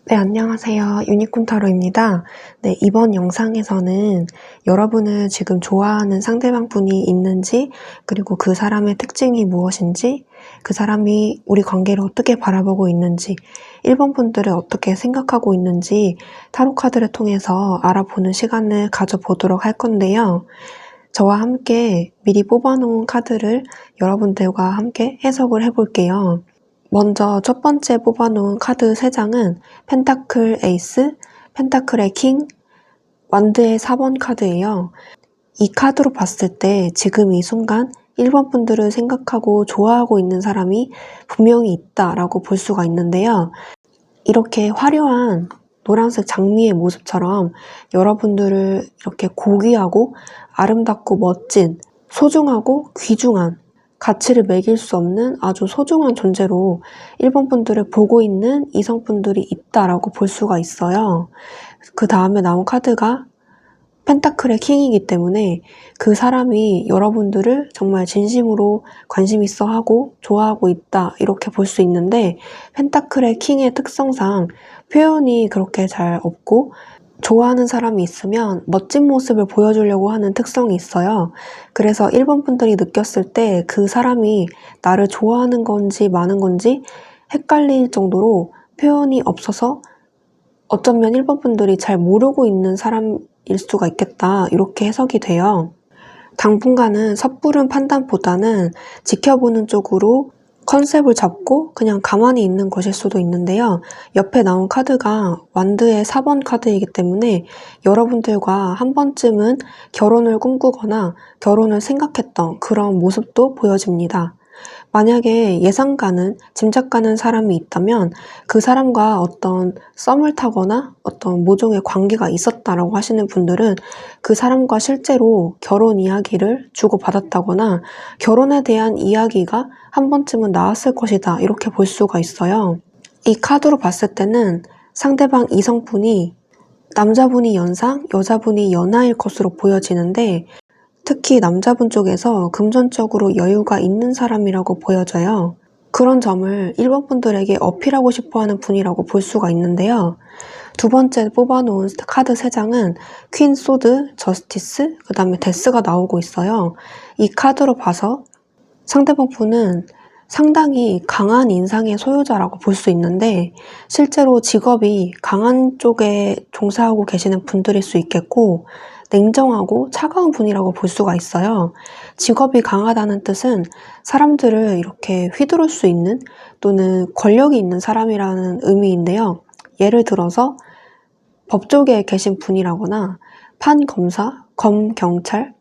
네, 안녕하세요. 유니콘 타로입니다. 네, 이번 영상에서는 여러분을 지금 좋아하는 상대방 분이 있는지, 그리고 그 사람의 특징이 무엇인지, 그 사람이 우리 관계를 어떻게 바라보고 있는지, 1번 분들을 어떻게 생각하고 있는지 타로 카드를 통해서 알아보는 시간을 가져보도록 할 건데요. 저와 함께 미리 뽑아놓은 카드를 여러분들과 함께 해석을 해볼게요. 먼저 첫 번째 뽑아놓은 카드 3장은 펜타클 에이스, 펜타클의 킹, 완드의 4번 카드예요. 이 카드로 봤을 때 지금 이 순간 1번 분들을 생각하고 좋아하고 있는 사람이 분명히 있다라고 볼 수가 있는데요. 이렇게 화려한 노란색 장미의 모습처럼 여러분들을 이렇게 고귀하고 아름답고 멋진, 소중하고 귀중한, 가치를 매길 수 없는 아주 소중한 존재로 1번 분들을 보고 있는 이성분들이 있다라고 볼 수가 있어요. 그 다음에 나온 카드가 펜타클의 킹이기 때문에 그 사람이 여러분들을 정말 진심으로 관심 있어 하고 좋아하고 있다 이렇게 볼 수 있는데, 펜타클의 킹의 특성상 표현이 그렇게 잘 없고 좋아하는 사람이 있으면 멋진 모습을 보여주려고 하는 특성이 있어요. 그래서 1번 분들이 느꼈을 때 그 사람이 나를 좋아하는 건지 마는 건지 헷갈릴 정도로 표현이 없어서 어쩌면 1번 분들이 잘 모르고 있는 사람일 수가 있겠다 이렇게 해석이 돼요. 당분간은 섣부른 판단보다는 지켜보는 쪽으로 컨셉을 잡고 그냥 가만히 있는 것일 수도 있는데요. 옆에 나온 카드가 완드의 4번 카드이기 때문에 여러분들과 한 번쯤은 결혼을 꿈꾸거나 결혼을 생각했던 그런 모습도 보여집니다. 만약에 예상 가는, 짐작 가는 사람이 있다면 그 사람과 어떤 썸을 타거나 어떤 모종의 관계가 있었다라고 하시는 분들은 그 사람과 실제로 결혼 이야기를 주고받았다거나 결혼에 대한 이야기가 한 번쯤은 나왔을 것이다 이렇게 볼 수가 있어요. 이 카드로 봤을 때는 상대방 이성분이 남자분이 연상, 여자분이 연하일 것으로 보여지는데, 특히 남자분 쪽에서 금전적으로 여유가 있는 사람이라고 보여져요. 그런 점을 1번 분들에게 어필하고 싶어하는 분이라고 볼 수가 있는데요. 두 번째 뽑아놓은 카드 3장은 퀸 소드, 저스티스, 그 다음에 데스가 나오고 있어요. 이 카드로 봐서 상대방 분은 상당히 강한 인상의 소유자라고 볼 수 있는데, 실제로 직업이 강한 쪽에 종사하고 계시는 분들일 수 있겠고, 냉정하고 차가운 분이라고 볼 수가 있어요. 직업이 강하다는 뜻은 사람들을 이렇게 휘두를 수 있는 또는 권력이 있는 사람이라는 의미인데요. 예를 들어서 법조계에 계신 분이라거나 판검사, 검경찰,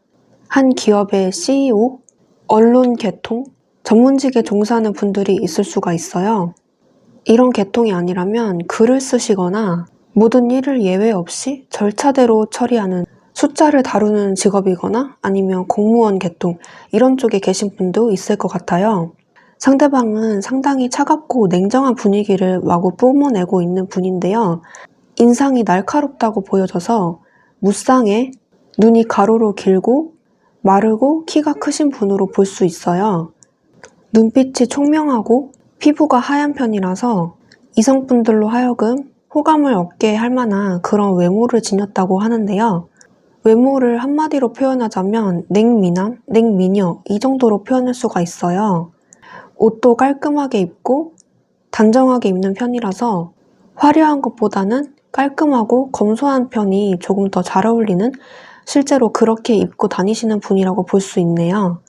한 기업의 CEO, 언론 계통, 전문직에 종사하는 분들이 있을 수가 있어요. 이런 계통이 아니라면 글을 쓰시거나 모든 일을 예외 없이 절차대로 처리하는, 숫자를 다루는 직업이거나 아니면 공무원 계통, 이런 쪽에 계신 분도 있을 것 같아요. 상대방은 상당히 차갑고 냉정한 분위기를 마구 뿜어내고 있는 분인데요. 인상이 날카롭다고 보여져서 무쌍에 눈이 가로로 길고 마르고 키가 크신 분으로 볼 수 있어요. 눈빛이 총명하고 피부가 하얀 편이라서 이성분들로 하여금 호감을 얻게 할 만한 그런 외모를 지녔다고 하는데요. 외모를 한마디로 표현하자면 냉미남, 냉미녀 이 정도로 표현할 수가 있어요. 옷도 깔끔하게 입고 단정하게 입는 편이라서 화려한 것보다는 깔끔하고 검소한 편이 조금 더 잘 어울리는, 실제로 그렇게 입고 다니시는 분이라고 볼 수 있네요.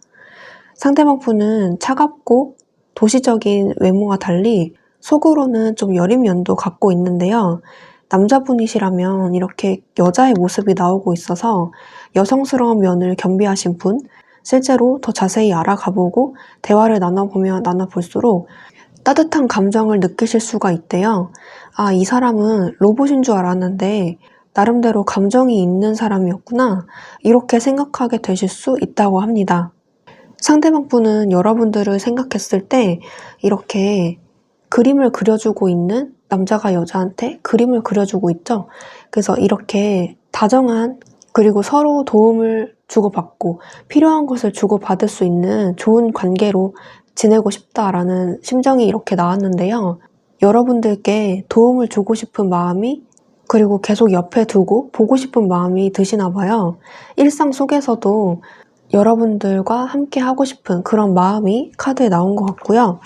상대방 분은 차갑고 도시적인 외모와 달리 속으로는 좀 여린 면도 갖고 있는데요. 남자분이시라면 이렇게 여자의 모습이 나오고 있어서 여성스러운 면을 겸비하신 분, 실제로 더 자세히 알아가보고 대화를 나눠보면 나눠볼수록 따뜻한 감정을 느끼실 수가 있대요. 아, 이 사람은 로봇인 줄 알았는데 나름대로 감정이 있는 사람이었구나, 이렇게 생각하게 되실 수 있다고 합니다. 상대방 분은 여러분들을 생각했을 때 이렇게 그림을 그려주고 있는, 남자가 여자한테 그림을 그려주고 있죠. 그래서 이렇게 다정한, 그리고 서로 도움을 주고받고 필요한 것을 주고받을 수 있는 좋은 관계로 지내고 싶다라는 심정이 이렇게 나왔는데요. 여러분들께 도움을 주고 싶은 마음이 그리고 계속 옆에 두고 보고 싶은 마음이 드시나 봐요. 일상 속에서도 여러분들과 함께 하고 싶은 그런 마음이 카드에 나온 것 같고요.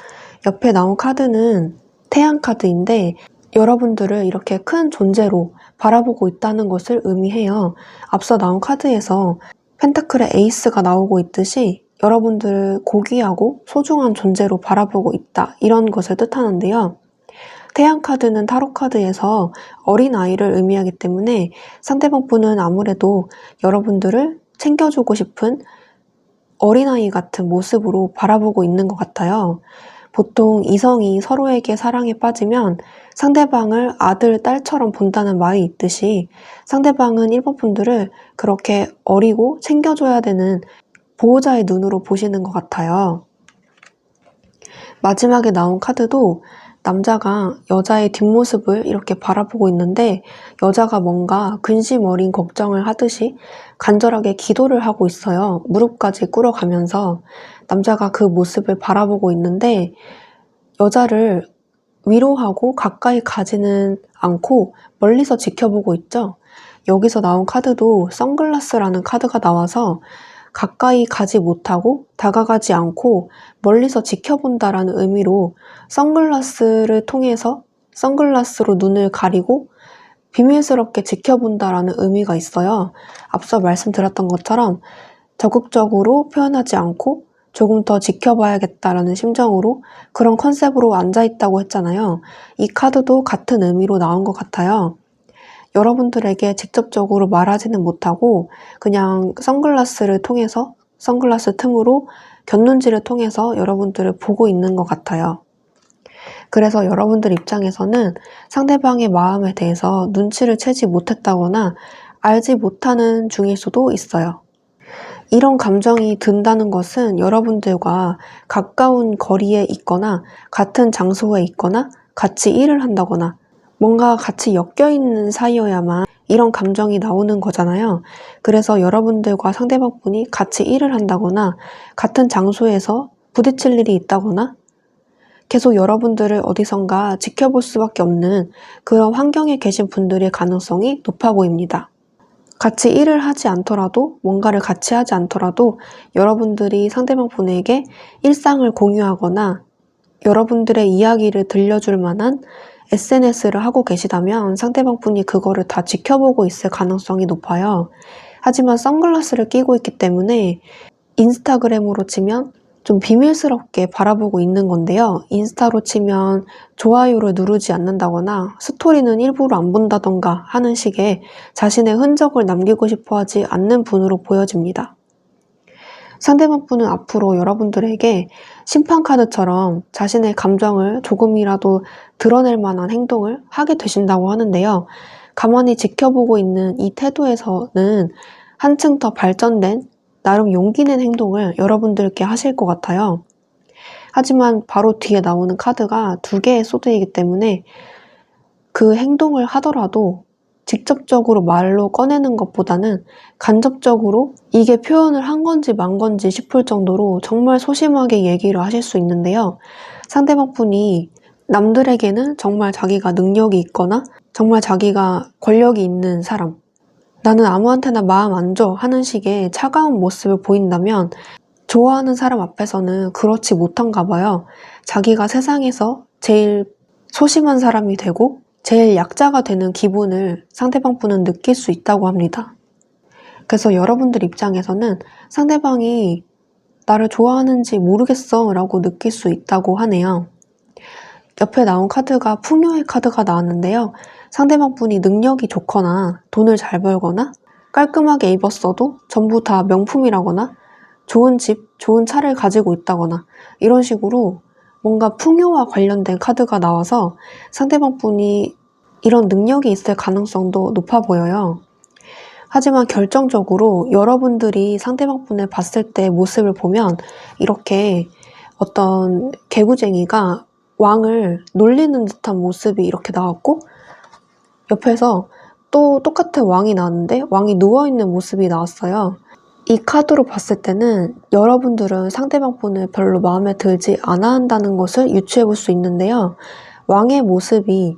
옆에 나온 카드는 태양 카드인데 여러분들을 이렇게 큰 존재로 바라보고 있다는 것을 의미해요. 앞서 나온 카드에서 펜타클의 에이스가 나오고 있듯이 여러분들을 고귀하고 소중한 존재로 바라보고 있다, 이런 것을 뜻하는데요. 태양 카드는 타로 카드에서 어린아이를 의미하기 때문에 상대방 분은 아무래도 여러분들을 챙겨주고 싶은 어린아이 같은 모습으로 바라보고 있는 것 같아요. 보통 이성이 서로에게 사랑에 빠지면 상대방을 아들, 딸처럼 본다는 말이 있듯이 상대방은 1번 분들을 그렇게 어리고 챙겨줘야 되는 보호자의 눈으로 보시는 것 같아요. 마지막에 나온 카드도 남자가 여자의 뒷모습을 이렇게 바라보고 있는데 여자가 뭔가 근심 어린 걱정을 하듯이 간절하게 기도를 하고 있어요. 무릎까지 꿇어가면서 남자가 그 모습을 바라보고 있는데 여자를 위로하고 가까이 가지는 않고 멀리서 지켜보고 있죠. 여기서 나온 카드도 선글라스라는 카드가 나와서 가까이 가지 못하고 다가가지 않고 멀리서 지켜본다라는 의미로 선글라스를 통해서 선글라스로 눈을 가리고 비밀스럽게 지켜본다라는 의미가 있어요. 앞서 말씀드렸던 것처럼 적극적으로 표현하지 않고 조금 더 지켜봐야겠다라는 심정으로 그런 컨셉으로 앉아있다고 했잖아요. 이 카드도 같은 의미로 나온 것 같아요. 여러분들에게 직접적으로 말하지는 못하고 그냥 선글라스를 통해서 선글라스 틈으로 곁눈질을 통해서 여러분들을 보고 있는 것 같아요. 그래서 여러분들 입장에서는 상대방의 마음에 대해서 눈치를 채지 못했다거나 알지 못하는 중일 수도 있어요. 이런 감정이 든다는 것은 여러분들과 가까운 거리에 있거나 같은 장소에 있거나 같이 일을 한다거나 뭔가 같이 엮여있는 사이여야만 이런 감정이 나오는 거잖아요. 그래서 여러분들과 상대방 분이 같이 일을 한다거나 같은 장소에서 부딪힐 일이 있다거나 계속 여러분들을 어디선가 지켜볼 수밖에 없는 그런 환경에 계신 분들의 가능성이 높아 보입니다. 같이 일을 하지 않더라도 뭔가를 같이 하지 않더라도 여러분들이 상대방 분에게 일상을 공유하거나 여러분들의 이야기를 들려줄 만한 SNS를 하고 계시다면 상대방 분이 그거를 다 지켜보고 있을 가능성이 높아요. 하지만 선글라스를 끼고 있기 때문에 인스타그램으로 치면 좀 비밀스럽게 바라보고 있는 건데요. 인스타로 치면 좋아요를 누르지 않는다거나 스토리는 일부러 안 본다던가 하는 식의 자신의 흔적을 남기고 싶어 하지 않는 분으로 보여집니다. 상대방 분은 앞으로 여러분들에게 심판카드처럼 자신의 감정을 조금이라도 드러낼 만한 행동을 하게 되신다고 하는데요. 가만히 지켜보고 있는 이 태도에서는 한층 더 발전된 나름 용기 낸 행동을 여러분들께 하실 것 같아요. 하지만 바로 뒤에 나오는 카드가 2개의 소드이기 때문에 그 행동을 하더라도 직접적으로 말로 꺼내는 것보다는 간접적으로 이게 표현을 한 건지 만 건지 싶을 정도로 정말 소심하게 얘기를 하실 수 있는데요. 상대방 분이 남들에게는 정말 자기가 능력이 있거나 정말 자기가 권력이 있는 사람, 나는 아무한테나 마음 안 줘 하는 식의 차가운 모습을 보인다면 좋아하는 사람 앞에서는 그렇지 못한가 봐요. 자기가 세상에서 제일 소심한 사람이 되고 제일 약자가 되는 기분을 상대방 분은 느낄 수 있다고 합니다. 그래서 여러분들 입장에서는 상대방이 나를 좋아하는지 모르겠어 라고 느낄 수 있다고 하네요. 옆에 나온 카드가 풍요의 카드가 나왔는데요. 상대방 분이 능력이 좋거나 돈을 잘 벌거나 깔끔하게 입었어도 전부 다 명품이라거나 좋은 집, 좋은 차를 가지고 있다거나 이런 식으로 뭔가 풍요와 관련된 카드가 나와서 상대방 분이 이런 능력이 있을 가능성도 높아 보여요. 하지만 결정적으로 여러분들이 상대방 분을 봤을 때 모습을 보면 이렇게 어떤 개구쟁이가 왕을 놀리는 듯한 모습이 이렇게 나왔고 옆에서 또 똑같은 왕이 나왔는데 왕이 누워있는 모습이 나왔어요. 이 카드로 봤을 때는 여러분들은 상대방 분을 별로 마음에 들지 않아 한다는 것을 유추해 볼 수 있는데요. 왕의 모습이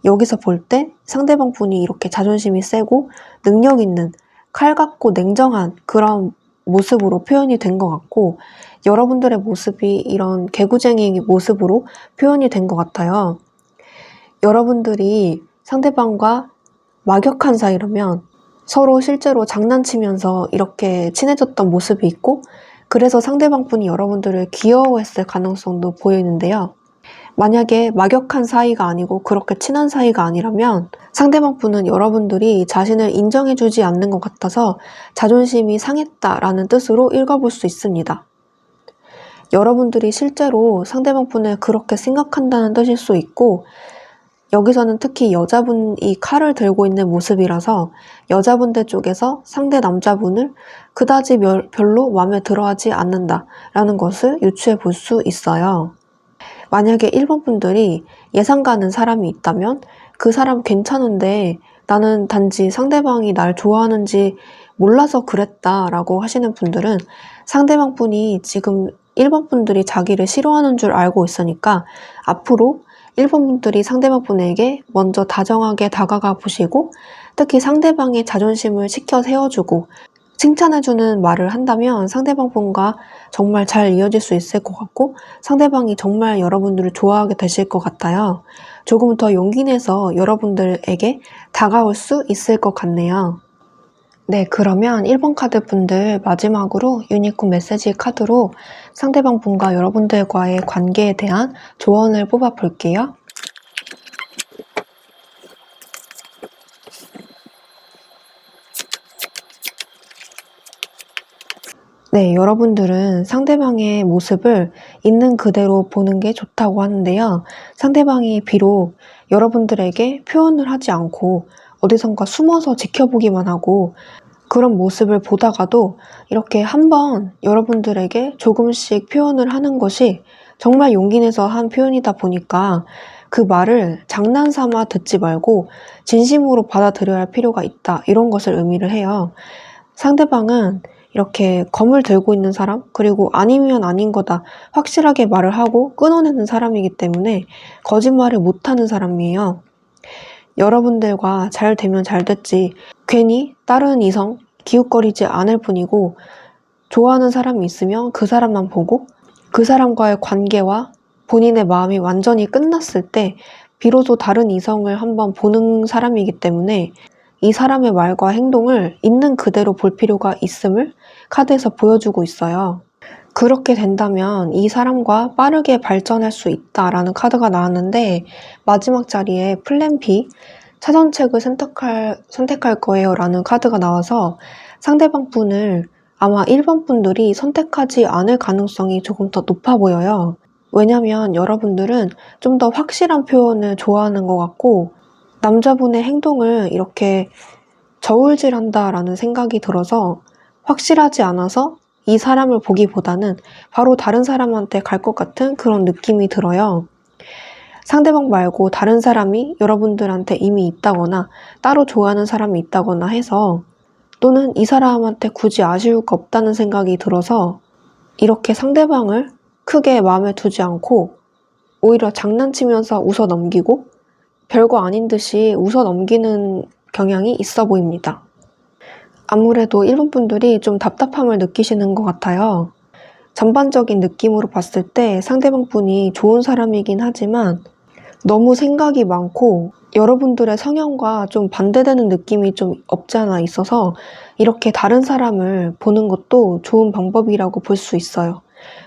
여기서 볼 때 상대방 분이 이렇게 자존심이 세고 능력 있는 칼 같고 냉정한 그런 모습으로 표현이 된 것 같고, 여러분들의 모습이 이런 개구쟁이 모습으로 표현이 된 것 같아요. 여러분들이 상대방과 막역한 사이라면 서로 실제로 장난치면서 이렇게 친해졌던 모습이 있고, 그래서 상대방 분이 여러분들을 귀여워했을 가능성도 보이는데요. 만약에 막역한 사이가 아니고 그렇게 친한 사이가 아니라면 상대방 분은 여러분들이 자신을 인정해주지 않는 것 같아서 자존심이 상했다라는 뜻으로 읽어볼 수 있습니다. 여러분들이 실제로 상대방 분을 그렇게 생각한다는 뜻일 수 있고, 여기서는 특히 여자분이 칼을 들고 있는 모습이라서 여자분들 쪽에서 상대 남자분을 그다지 별로 마음에 들어하지 않는다라는 것을 유추해 볼 수 있어요. 만약에 1번 분들이 예상 가는 사람이 있다면 그 사람 괜찮은데 나는 단지 상대방이 날 좋아하는지 몰라서 그랬다라고 하시는 분들은 상대방 분이 지금 1번 분들이 자기를 싫어하는 줄 알고 있으니까 앞으로 1번 분들이 상대방 분에게 먼저 다정하게 다가가 보시고, 특히 상대방의 자존심을 지켜 세워주고 칭찬해주는 말을 한다면 상대방 분과 정말 잘 이어질 수 있을 것 같고, 상대방이 정말 여러분들을 좋아하게 되실 것 같아요. 조금 더 용기 내서 여러분들에게 다가올 수 있을 것 같네요. 네, 그러면 1번 카드 분들 마지막으로 유니콘 메시지 카드로 상대방 분과 여러분들과의 관계에 대한 조언을 뽑아 볼게요. 네, 여러분들은 상대방의 모습을 있는 그대로 보는 게 좋다고 하는데요. 상대방이 비록 여러분들에게 표현을 하지 않고 어디선가 숨어서 지켜보기만 하고 그런 모습을 보다가도 이렇게 한번 여러분들에게 조금씩 표현을 하는 것이 정말 용기 내서 한 표현이다 보니까 그 말을 장난삼아 듣지 말고 진심으로 받아들여야 할 필요가 있다, 이런 것을 의미를 해요. 상대방은 이렇게 검을 들고 있는 사람, 그리고 아니면 아닌 거다 확실하게 말을 하고 끊어내는 사람이기 때문에 거짓말을 못하는 사람이에요. 여러분들과 잘 되면 잘 됐지 괜히 다른 이성 기웃거리지 않을 뿐이고, 좋아하는 사람이 있으면 그 사람만 보고 그 사람과의 관계와 본인의 마음이 완전히 끝났을 때 비로소 다른 이성을 한번 보는 사람이기 때문에 이 사람의 말과 행동을 있는 그대로 볼 필요가 있음을 카드에서 보여주고 있어요. 그렇게 된다면 이 사람과 빠르게 발전할 수 있다라는 카드가 나왔는데, 마지막 자리에 플랜 B, 차선책을 선택할 거예요 라는 카드가 나와서 상대방 분을 아마 1번 분들이 선택하지 않을 가능성이 조금 더 높아 보여요. 왜냐면 여러분들은 좀 더 확실한 표현을 좋아하는 것 같고, 남자분의 행동을 이렇게 저울질한다라는 생각이 들어서 확실하지 않아서 이 사람을 보기보다는 바로 다른 사람한테 갈 것 같은 그런 느낌이 들어요. 상대방 말고 다른 사람이 여러분들한테 이미 있다거나 따로 좋아하는 사람이 있다거나 해서, 또는 이 사람한테 굳이 아쉬울 거 없다는 생각이 들어서 이렇게 상대방을 크게 마음에 두지 않고 오히려 장난치면서 웃어 넘기고 별거 아닌 듯이 웃어 넘기는 경향이 있어 보입니다. 아무래도 1번 분들이 좀 답답함을 느끼시는 것 같아요. 전반적인 느낌으로 봤을 때 상대방 분이 좋은 사람이긴 하지만 너무 생각이 많고 여러분들의 성향과 좀 반대되는 느낌이 좀 없지 않아 있어서 이렇게 다른 사람을 보는 것도 좋은 방법이라고 볼 수 있어요.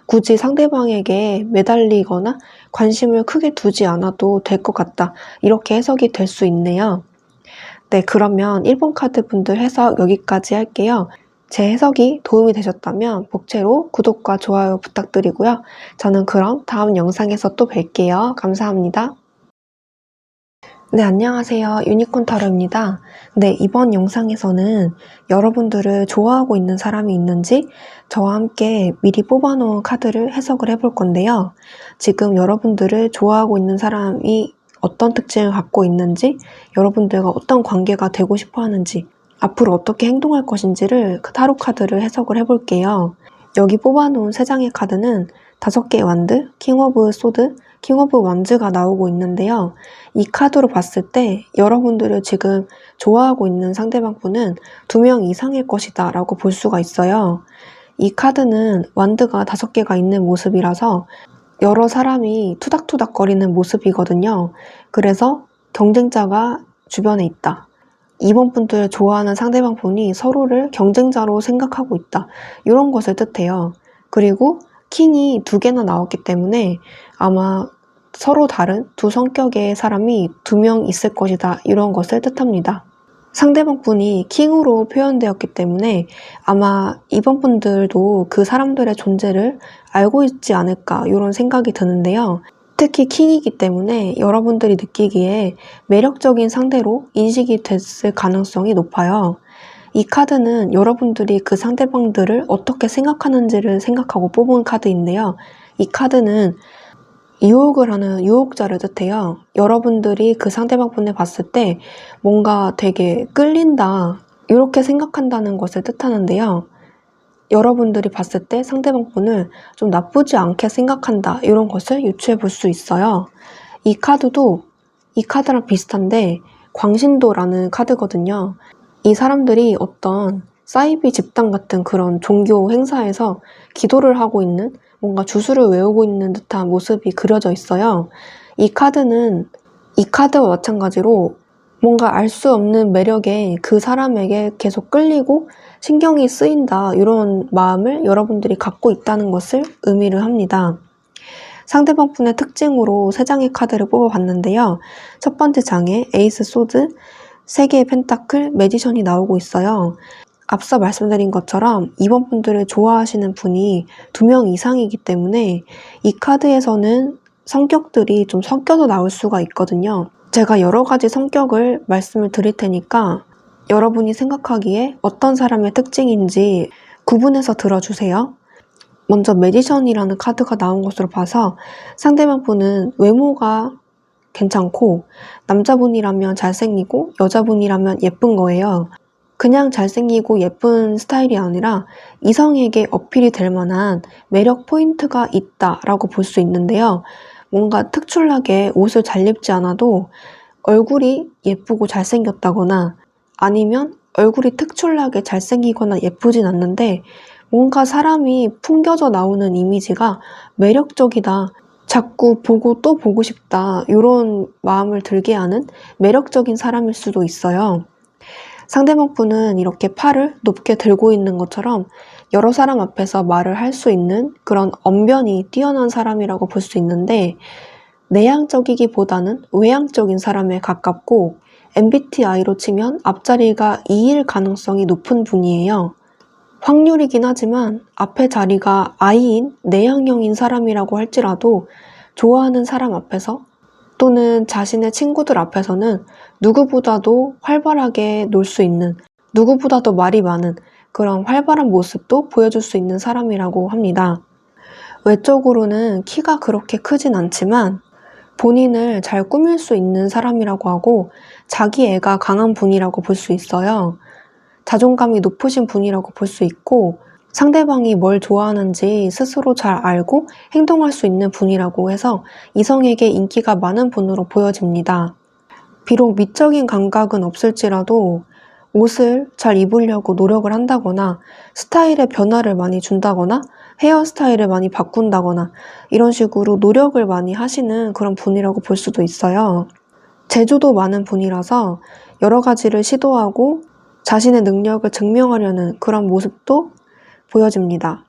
굳이 상대방에게 매달리거나 관심을 크게 두지 않아도 될 것 같다, 이렇게 해석이 될 수 있네요. 네, 그러면 1번 카드 분들 해석 여기까지 할게요. 제 해석이 도움이 되셨다면 복채로 구독과 좋아요 부탁드리고요. 저는 그럼 다음 영상에서 또 뵐게요. 감사합니다. 네, 안녕하세요. 유니콘 타로입니다. 네, 이번 영상에서는 여러분들을 좋아하고 있는 사람이 있는지 저와 함께 미리 뽑아놓은 카드를 해석을 해볼 건데요. 지금 여러분들을 좋아하고 있는 사람이 어떤 특징을 갖고 있는지, 여러분들과 어떤 관계가 되고 싶어 하는지, 앞으로 어떻게 행동할 것인지를 그 타로 카드를 해석을 해볼게요. 여기 뽑아놓은 3장의 카드는 5개의 완드, 킹 오브 소드, 킹 오브 완즈가 나오고 있는데요. 이 카드로 봤을 때 여러분들을 지금 좋아하고 있는 상대방 분은 2명 이상일 것이다 라고 볼 수가 있어요. 이 카드는 완드가 5개가 있는 모습이라서 여러 사람이 투닥투닥거리는 모습이거든요. 그래서 경쟁자가 주변에 있다. 이번 분들 좋아하는 상대방 분이 서로를 경쟁자로 생각하고 있다. 이런 것을 뜻해요. 그리고 킹이 2개나 나왔기 때문에 아마 서로 다른 두 성격의 사람이 2명 있을 것이다. 이런 것을 뜻합니다. 상대방 분이 킹으로 표현되었기 때문에 아마 이번 분들도 그 사람들의 존재를 알고 있지 않을까 이런 생각이 드는데요. 특히 킹이기 때문에 여러분들이 느끼기에 매력적인 상대로 인식이 됐을 가능성이 높아요. 이 카드는 여러분들이 그 상대방들을 어떻게 생각하는지를 생각하고 뽑은 카드인데요. 이 카드는 유혹을 하는 유혹자를 뜻해요. 여러분들이 그 상대방 분을 봤을 때 뭔가 되게 끌린다 이렇게 생각한다는 것을 뜻하는데요. 여러분들이 봤을 때 상대방 분을 좀 나쁘지 않게 생각한다 이런 것을 유추해 볼 수 있어요. 이 카드도 이 카드랑 비슷한데 광신도라는 카드거든요. 이 사람들이 어떤 사이비 집단 같은 그런 종교 행사에서 기도를 하고 있는 뭔가 주술을 외우고 있는 듯한 모습이 그려져 있어요. 이 카드는 이 카드와 마찬가지로 뭔가 알 수 없는 매력에 그 사람에게 계속 끌리고 신경이 쓰인다 이런 마음을 여러분들이 갖고 있다는 것을 의미를 합니다. 상대방 분의 특징으로 3장의 카드를 뽑아봤는데요. 첫 번째 장에 에이스 소드, 3개의 펜타클, 매지션이 나오고 있어요. 앞서 말씀드린 것처럼 이번 분들을 좋아하시는 분이 2명 이상이기 때문에 이 카드에서는 성격들이 좀 섞여서 나올 수가 있거든요. 제가 여러 가지 성격을 말씀을 드릴 테니까 여러분이 생각하기에 어떤 사람의 특징인지 구분해서 들어주세요. 먼저 매지션이라는 카드가 나온 것으로 봐서 상대방 분은 외모가 괜찮고 남자분이라면 잘생기고 여자분이라면 예쁜 거예요. 그냥 잘생기고 예쁜 스타일이 아니라 이성에게 어필이 될 만한 매력 포인트가 있다라고 볼 수 있는데요. 뭔가 특출나게 옷을 잘 입지 않아도 얼굴이 예쁘고 잘생겼다거나 아니면 얼굴이 특출나게 잘생기거나 예쁘진 않는데 뭔가 사람이 풍겨져 나오는 이미지가 매력적이다. 자꾸 보고 또 보고 싶다. 이런 마음을 들게 하는 매력적인 사람일 수도 있어요. 상대방 분은 이렇게 팔을 높게 들고 있는 것처럼 여러 사람 앞에서 말을 할 수 있는 그런 언변이 뛰어난 사람이라고 볼 수 있는데 내향적이기보다는 외향적인 사람에 가깝고 MBTI로 치면 앞자리가 2일 가능성이 높은 분이에요. 확률이긴 하지만 앞에 자리가 I인 내향형인 사람이라고 할지라도 좋아하는 사람 앞에서 또는 자신의 친구들 앞에서는 누구보다도 활발하게 놀 수 있는, 누구보다도 말이 많은 그런 활발한 모습도 보여줄 수 있는 사람이라고 합니다. 외적으로는 키가 그렇게 크진 않지만 본인을 잘 꾸밀 수 있는 사람이라고 하고 자기 애가 강한 분이라고 볼 수 있어요. 자존감이 높으신 분이라고 볼 수 있고 상대방이 뭘 좋아하는지 스스로 잘 알고 행동할 수 있는 분이라고 해서 이성에게 인기가 많은 분으로 보여집니다. 비록 미적인 감각은 없을지라도 옷을 잘 입으려고 노력을 한다거나 스타일의 변화를 많이 준다거나 헤어스타일을 많이 바꾼다거나 이런 식으로 노력을 많이 하시는 그런 분이라고 볼 수도 있어요. 재주도 많은 분이라서 여러 가지를 시도하고 자신의 능력을 증명하려는 그런 모습도 보여집니다.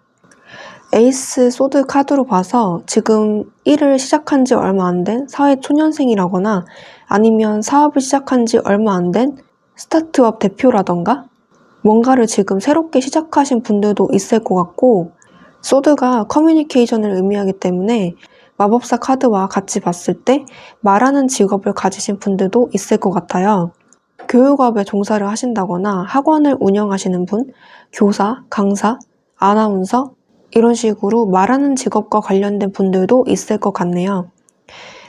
에이스 소드 카드로 봐서 지금 일을 시작한 지 얼마 안 된 사회초년생이라거나 아니면 사업을 시작한 지 얼마 안 된 스타트업 대표라던가 뭔가를 지금 새롭게 시작하신 분들도 있을 것 같고 소드가 커뮤니케이션을 의미하기 때문에 마법사 카드와 같이 봤을 때 말하는 직업을 가지신 분들도 있을 것 같아요. 교육업에 종사를 하신다거나 학원을 운영하시는 분, 교사, 강사, 아나운서 이런 식으로 말하는 직업과 관련된 분들도 있을 것 같네요.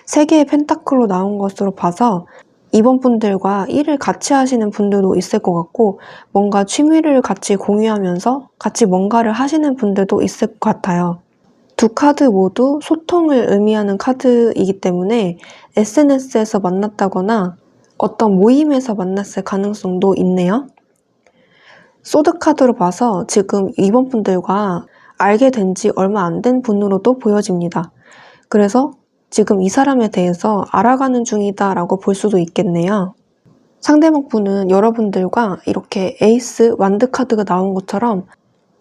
3개의 펜타클로 나온 것으로 봐서 이번 분들과 일을 같이 하시는 분들도 있을 것 같고 뭔가 취미를 같이 공유하면서 같이 뭔가를 하시는 분들도 있을 것 같아요. 두 카드 모두 소통을 의미하는 카드이기 때문에 SNS에서 만났다거나 어떤 모임에서 만났을 가능성도 있네요. 소드 카드로 봐서 지금 이번 분들과 알게 된 지 얼마 안 된 분으로도 보여집니다. 그래서 지금 이 사람에 대해서 알아가는 중이다 라고 볼 수도 있겠네요. 상대방 분은 여러분들과 이렇게 에이스 완드 카드가 나온 것처럼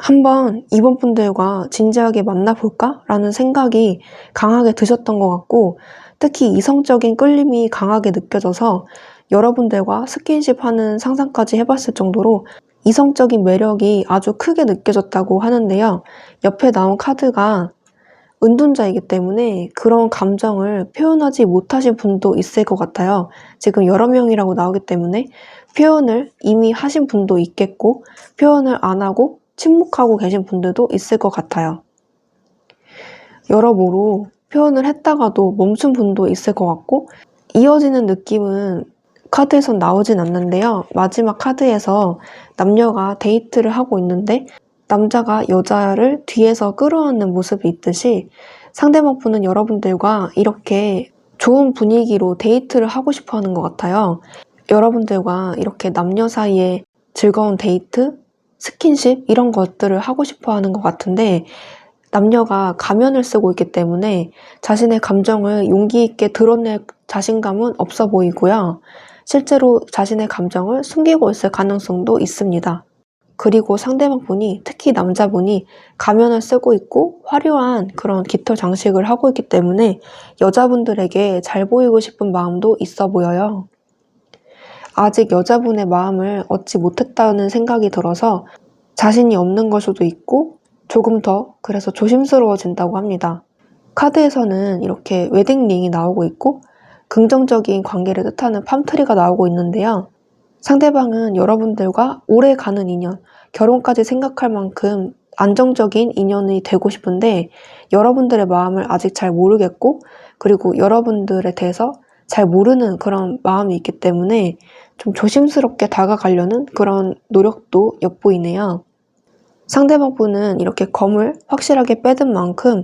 한번 이번 분들과 진지하게 만나볼까? 라는 생각이 강하게 드셨던 것 같고, 특히 이성적인 끌림이 강하게 느껴져서 여러분들과 스킨십 하는 상상까지 해봤을 정도로 이성적인 매력이 아주 크게 느껴졌다고 하는데요. 옆에 나온 카드가 은둔자이기 때문에 그런 감정을 표현하지 못하신 분도 있을 것 같아요. 지금 여러 명이라고 나오기 때문에 표현을 이미 하신 분도 있겠고, 표현을 안 하고 침묵하고 계신 분들도 있을 것 같아요. 여러모로 표현을 했다가도 멈춘 분도 있을 것 같고, 이어지는 느낌은 카드에선 나오진 않는데요. 마지막 카드에서 남녀가 데이트를 하고 있는데 남자가 여자를 뒤에서 끌어안는 모습이 있듯이 상대방 분은 여러분들과 이렇게 좋은 분위기로 데이트를 하고 싶어 하는 것 같아요. 여러분들과 이렇게 남녀 사이에 즐거운 데이트, 스킨십 이런 것들을 하고 싶어 하는 것 같은데 남녀가 가면을 쓰고 있기 때문에 자신의 감정을 용기 있게 드러낼 자신감은 없어 보이고요. 실제로 자신의 감정을 숨기고 있을 가능성도 있습니다. 그리고 상대방 분이, 특히 남자분이 가면을 쓰고 있고 화려한 그런 깃털 장식을 하고 있기 때문에 여자분들에게 잘 보이고 싶은 마음도 있어 보여요. 아직 여자분의 마음을 얻지 못했다는 생각이 들어서 자신이 없는 걸 수도 있고 조금 더 그래서 조심스러워진다고 합니다. 카드에서는 이렇게 웨딩링이 나오고 있고 긍정적인 관계를 뜻하는 팜트리가 나오고 있는데요. 상대방은 여러분들과 오래 가는 인연, 결혼까지 생각할 만큼 안정적인 인연이 되고 싶은데 여러분들의 마음을 아직 잘 모르겠고 그리고 여러분들에 대해서 잘 모르는 그런 마음이 있기 때문에 좀 조심스럽게 다가가려는 그런 노력도 엿보이네요. 상대방 분은 이렇게 검을 확실하게 빼든 만큼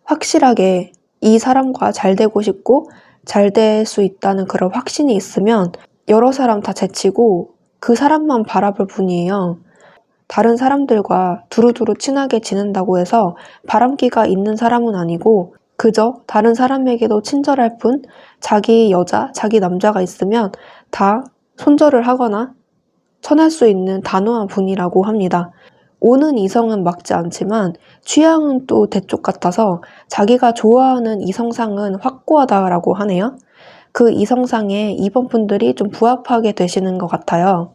확실하게 이 사람과 잘 되고 싶고 잘 될 수 있다는 그런 확신이 있으면 여러 사람 다 제치고 그 사람만 바라볼 뿐이에요. 다른 사람들과 두루두루 친하게 지낸다고 해서 바람기가 있는 사람은 아니고 그저 다른 사람에게도 친절할 뿐 자기 여자, 자기 남자가 있으면 다 손절을 하거나 쳐낼 수 있는 단호한 분이라고 합니다. 오는 이성은 막지 않지만 취향은 또 대쪽 같아서 자기가 좋아하는 이성상은 확고하다라고 하네요. 그 이성상에 이번 분들이 좀 부합하게 되시는 것 같아요.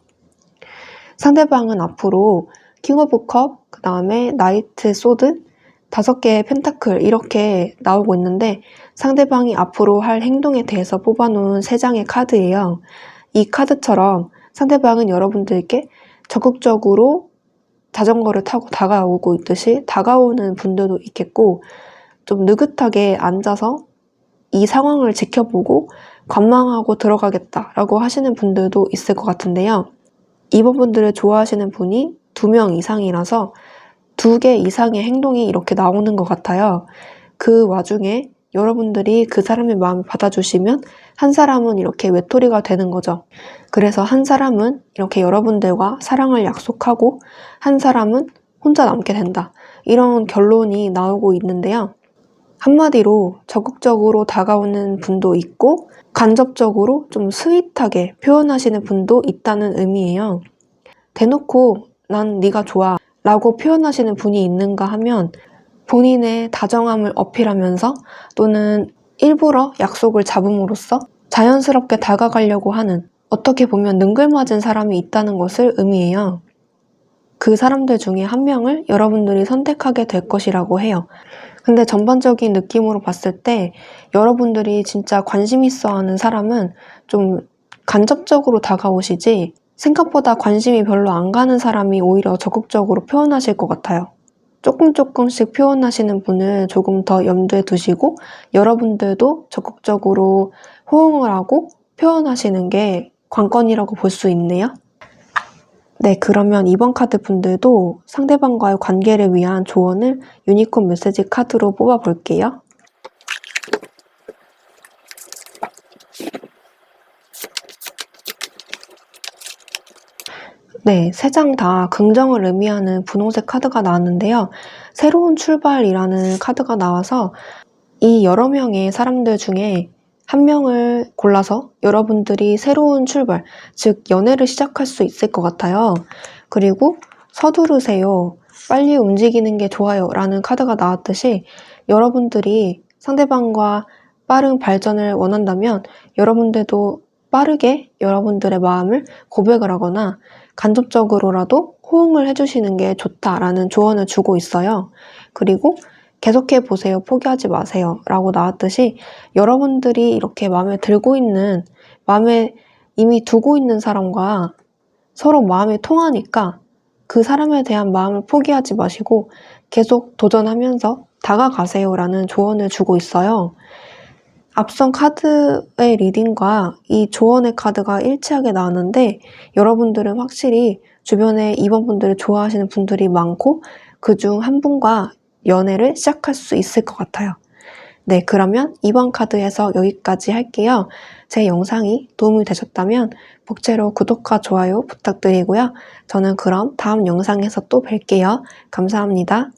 상대방은 앞으로 킹 오브 컵, 그 다음에 나이트 소드, 5개의 펜타클 이렇게 나오고 있는데 상대방이 앞으로 할 행동에 대해서 뽑아놓은 3장의 카드예요. 이 카드처럼 상대방은 여러분들께 적극적으로 자전거를 타고 다가오고 있듯이 다가오는 분들도 있겠고 좀 느긋하게 앉아서 이 상황을 지켜보고 관망하고 들어가겠다라고 하시는 분들도 있을 것 같은데요. 이번 분들을 좋아하시는 분이 2명 이상이라서 2개 이상의 행동이 이렇게 나오는 것 같아요. 그 와중에 여러분들이 그 사람의 마음을 받아주시면 한 사람은 이렇게 외톨이가 되는 거죠. 그래서 한 사람은 이렇게 여러분들과 사랑을 약속하고 한 사람은 혼자 남게 된다. 이런 결론이 나오고 있는데요. 한마디로 적극적으로 다가오는 분도 있고 간접적으로 좀 스윗하게 표현하시는 분도 있다는 의미예요. 대놓고 난 네가 좋아 라고 표현하시는 분이 있는가 하면 본인의 다정함을 어필하면서 또는 일부러 약속을 잡음으로써 자연스럽게 다가가려고 하는 어떻게 보면 능글맞은 사람이 있다는 것을 의미해요. 그 사람들 중에 한 명을 여러분들이 선택하게 될 것이라고 해요. 근데 전반적인 느낌으로 봤을 때 여러분들이 진짜 관심 있어 하는 사람은 좀 간접적으로 다가오시지 생각보다 관심이 별로 안 가는 사람이 오히려 적극적으로 표현하실 것 같아요. 조금씩 표현하시는 분을 조금 더 염두에 두시고 여러분들도 적극적으로 호응을 하고 표현하시는 게 관건이라고 볼 수 있네요. 네, 그러면 이번 카드 분들도 상대방과의 관계를 위한 조언을 유니콘 메시지 카드로 뽑아볼게요. 네, 세 장 다 긍정을 의미하는 분홍색 카드가 나왔는데요. 새로운 출발이라는 카드가 나와서 이 여러 명의 사람들 중에 한 명을 골라서 여러분들이 새로운 출발, 즉 연애를 시작할 수 있을 것 같아요. 그리고 서두르세요. 빨리 움직이는 게 좋아요. 라는 카드가 나왔듯이 여러분들이 상대방과 빠른 발전을 원한다면 여러분들도 빠르게 여러분들의 마음을 고백을 하거나 간접적으로라도 호응을 해주시는 게 좋다라는 조언을 주고 있어요. 그리고 계속해 보세요. 포기하지 마세요. 라고 나왔듯이 여러분들이 이렇게 마음에 들고 있는, 마음에 이미 두고 있는 사람과 서로 마음이 통하니까 그 사람에 대한 마음을 포기하지 마시고 계속 도전하면서 다가가세요. 라는 조언을 주고 있어요. 앞선 카드의 리딩과 이 조언의 카드가 일치하게 나왔는데 여러분들은 확실히 주변에 이번 분들을 좋아하시는 분들이 많고 그중 한 분과 연애를 시작할 수 있을 것 같아요. 네, 그러면 이번 카드에서 여기까지 할게요. 제 영상이 도움이 되셨다면 복채로 구독과 좋아요 부탁드리고요. 저는 그럼 다음 영상에서 또 뵐게요. 감사합니다.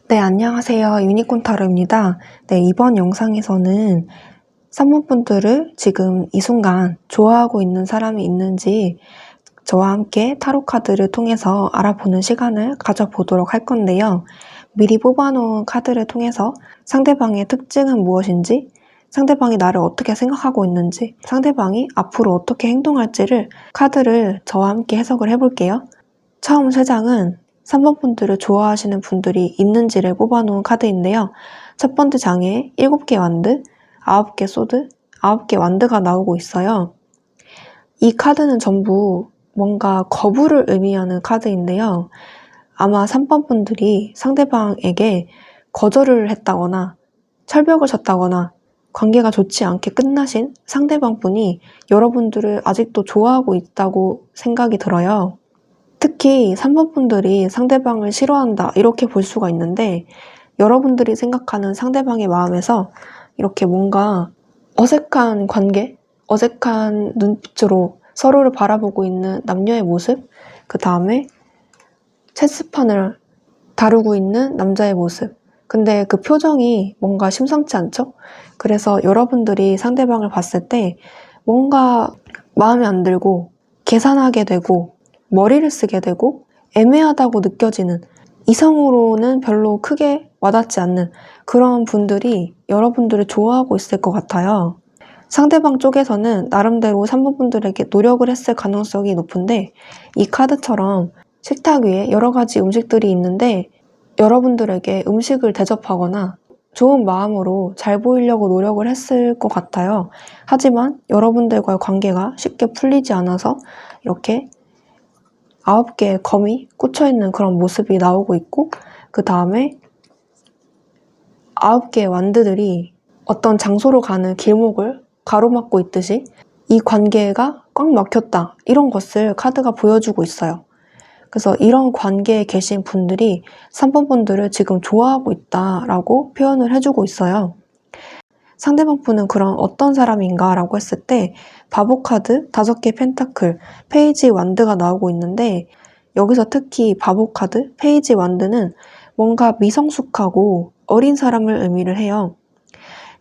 네, 안녕하세요. 유니콘 타로입니다. 네, 이번 영상에서는 3번 분들을 지금 이 순간 좋아하고 있는 사람이 있는지 저와 함께 타로 카드를 통해서 알아보는 시간을 가져보도록 할 건데요. 미리 뽑아놓은 카드를 통해서 상대방의 특징은 무엇인지, 상대방이 나를 어떻게 생각하고 있는지, 상대방이 앞으로 어떻게 행동할지를 카드를 저와 함께 해석을 해볼게요. 처음 3장은 3번 분들을 좋아하시는 분들이 있는지를 뽑아놓은 카드인데요. 첫 번째 장에 7개 완드, 9개 소드, 9개 완드가 나오고 있어요. 이 카드는 전부 뭔가 거부를 의미하는 카드인데요. 아마 3번 분들이 상대방에게 거절을 했다거나 철벽을 쳤다거나 관계가 좋지 않게 끝나신 상대방 분이 여러분들을 아직도 좋아하고 있다고 생각이 들어요. 특히 3번 분들이 상대방을 싫어한다 이렇게 볼 수가 있는데 여러분들이 생각하는 상대방의 마음에서 이렇게 뭔가 어색한 관계, 어색한 눈빛으로 서로를 바라보고 있는 남녀의 모습, 그 다음에 체스판을 다루고 있는 남자의 모습. 근데 그 표정이 뭔가 심상치 않죠? 그래서 여러분들이 상대방을 봤을 때 뭔가 마음에 안 들고 계산하게 되고 머리를 쓰게 되고 애매하다고 느껴지는 이성으로는 별로 크게 와닿지 않는 그런 분들이 여러분들을 좋아하고 있을 것 같아요. 상대방 쪽에서는 나름대로 3번 분들에게 노력을 했을 가능성이 높은데 이 카드처럼 식탁 위에 여러 가지 음식들이 있는데 여러분들에게 음식을 대접하거나 좋은 마음으로 잘 보이려고 노력을 했을 것 같아요. 하지만 여러분들과의 관계가 쉽게 풀리지 않아서 이렇게 9개의 검이 꽂혀있는 그런 모습이 나오고 있고 그 다음에 9개의 완드들이 어떤 장소로 가는 길목을 가로막고 있듯이 이 관계가 꽉 막혔다 이런 것을 카드가 보여주고 있어요. 그래서 이런 관계에 계신 분들이 3번 분들을 지금 좋아하고 있다라고 표현을 해주고 있어요. 상대방 분은 그럼 어떤 사람인가 라고 했을 때 바보 카드, 5개 펜타클, 페이지 완드가 나오고 있는데 여기서 특히 바보 카드, 페이지 완드는 뭔가 미성숙하고 어린 사람을 의미를 해요.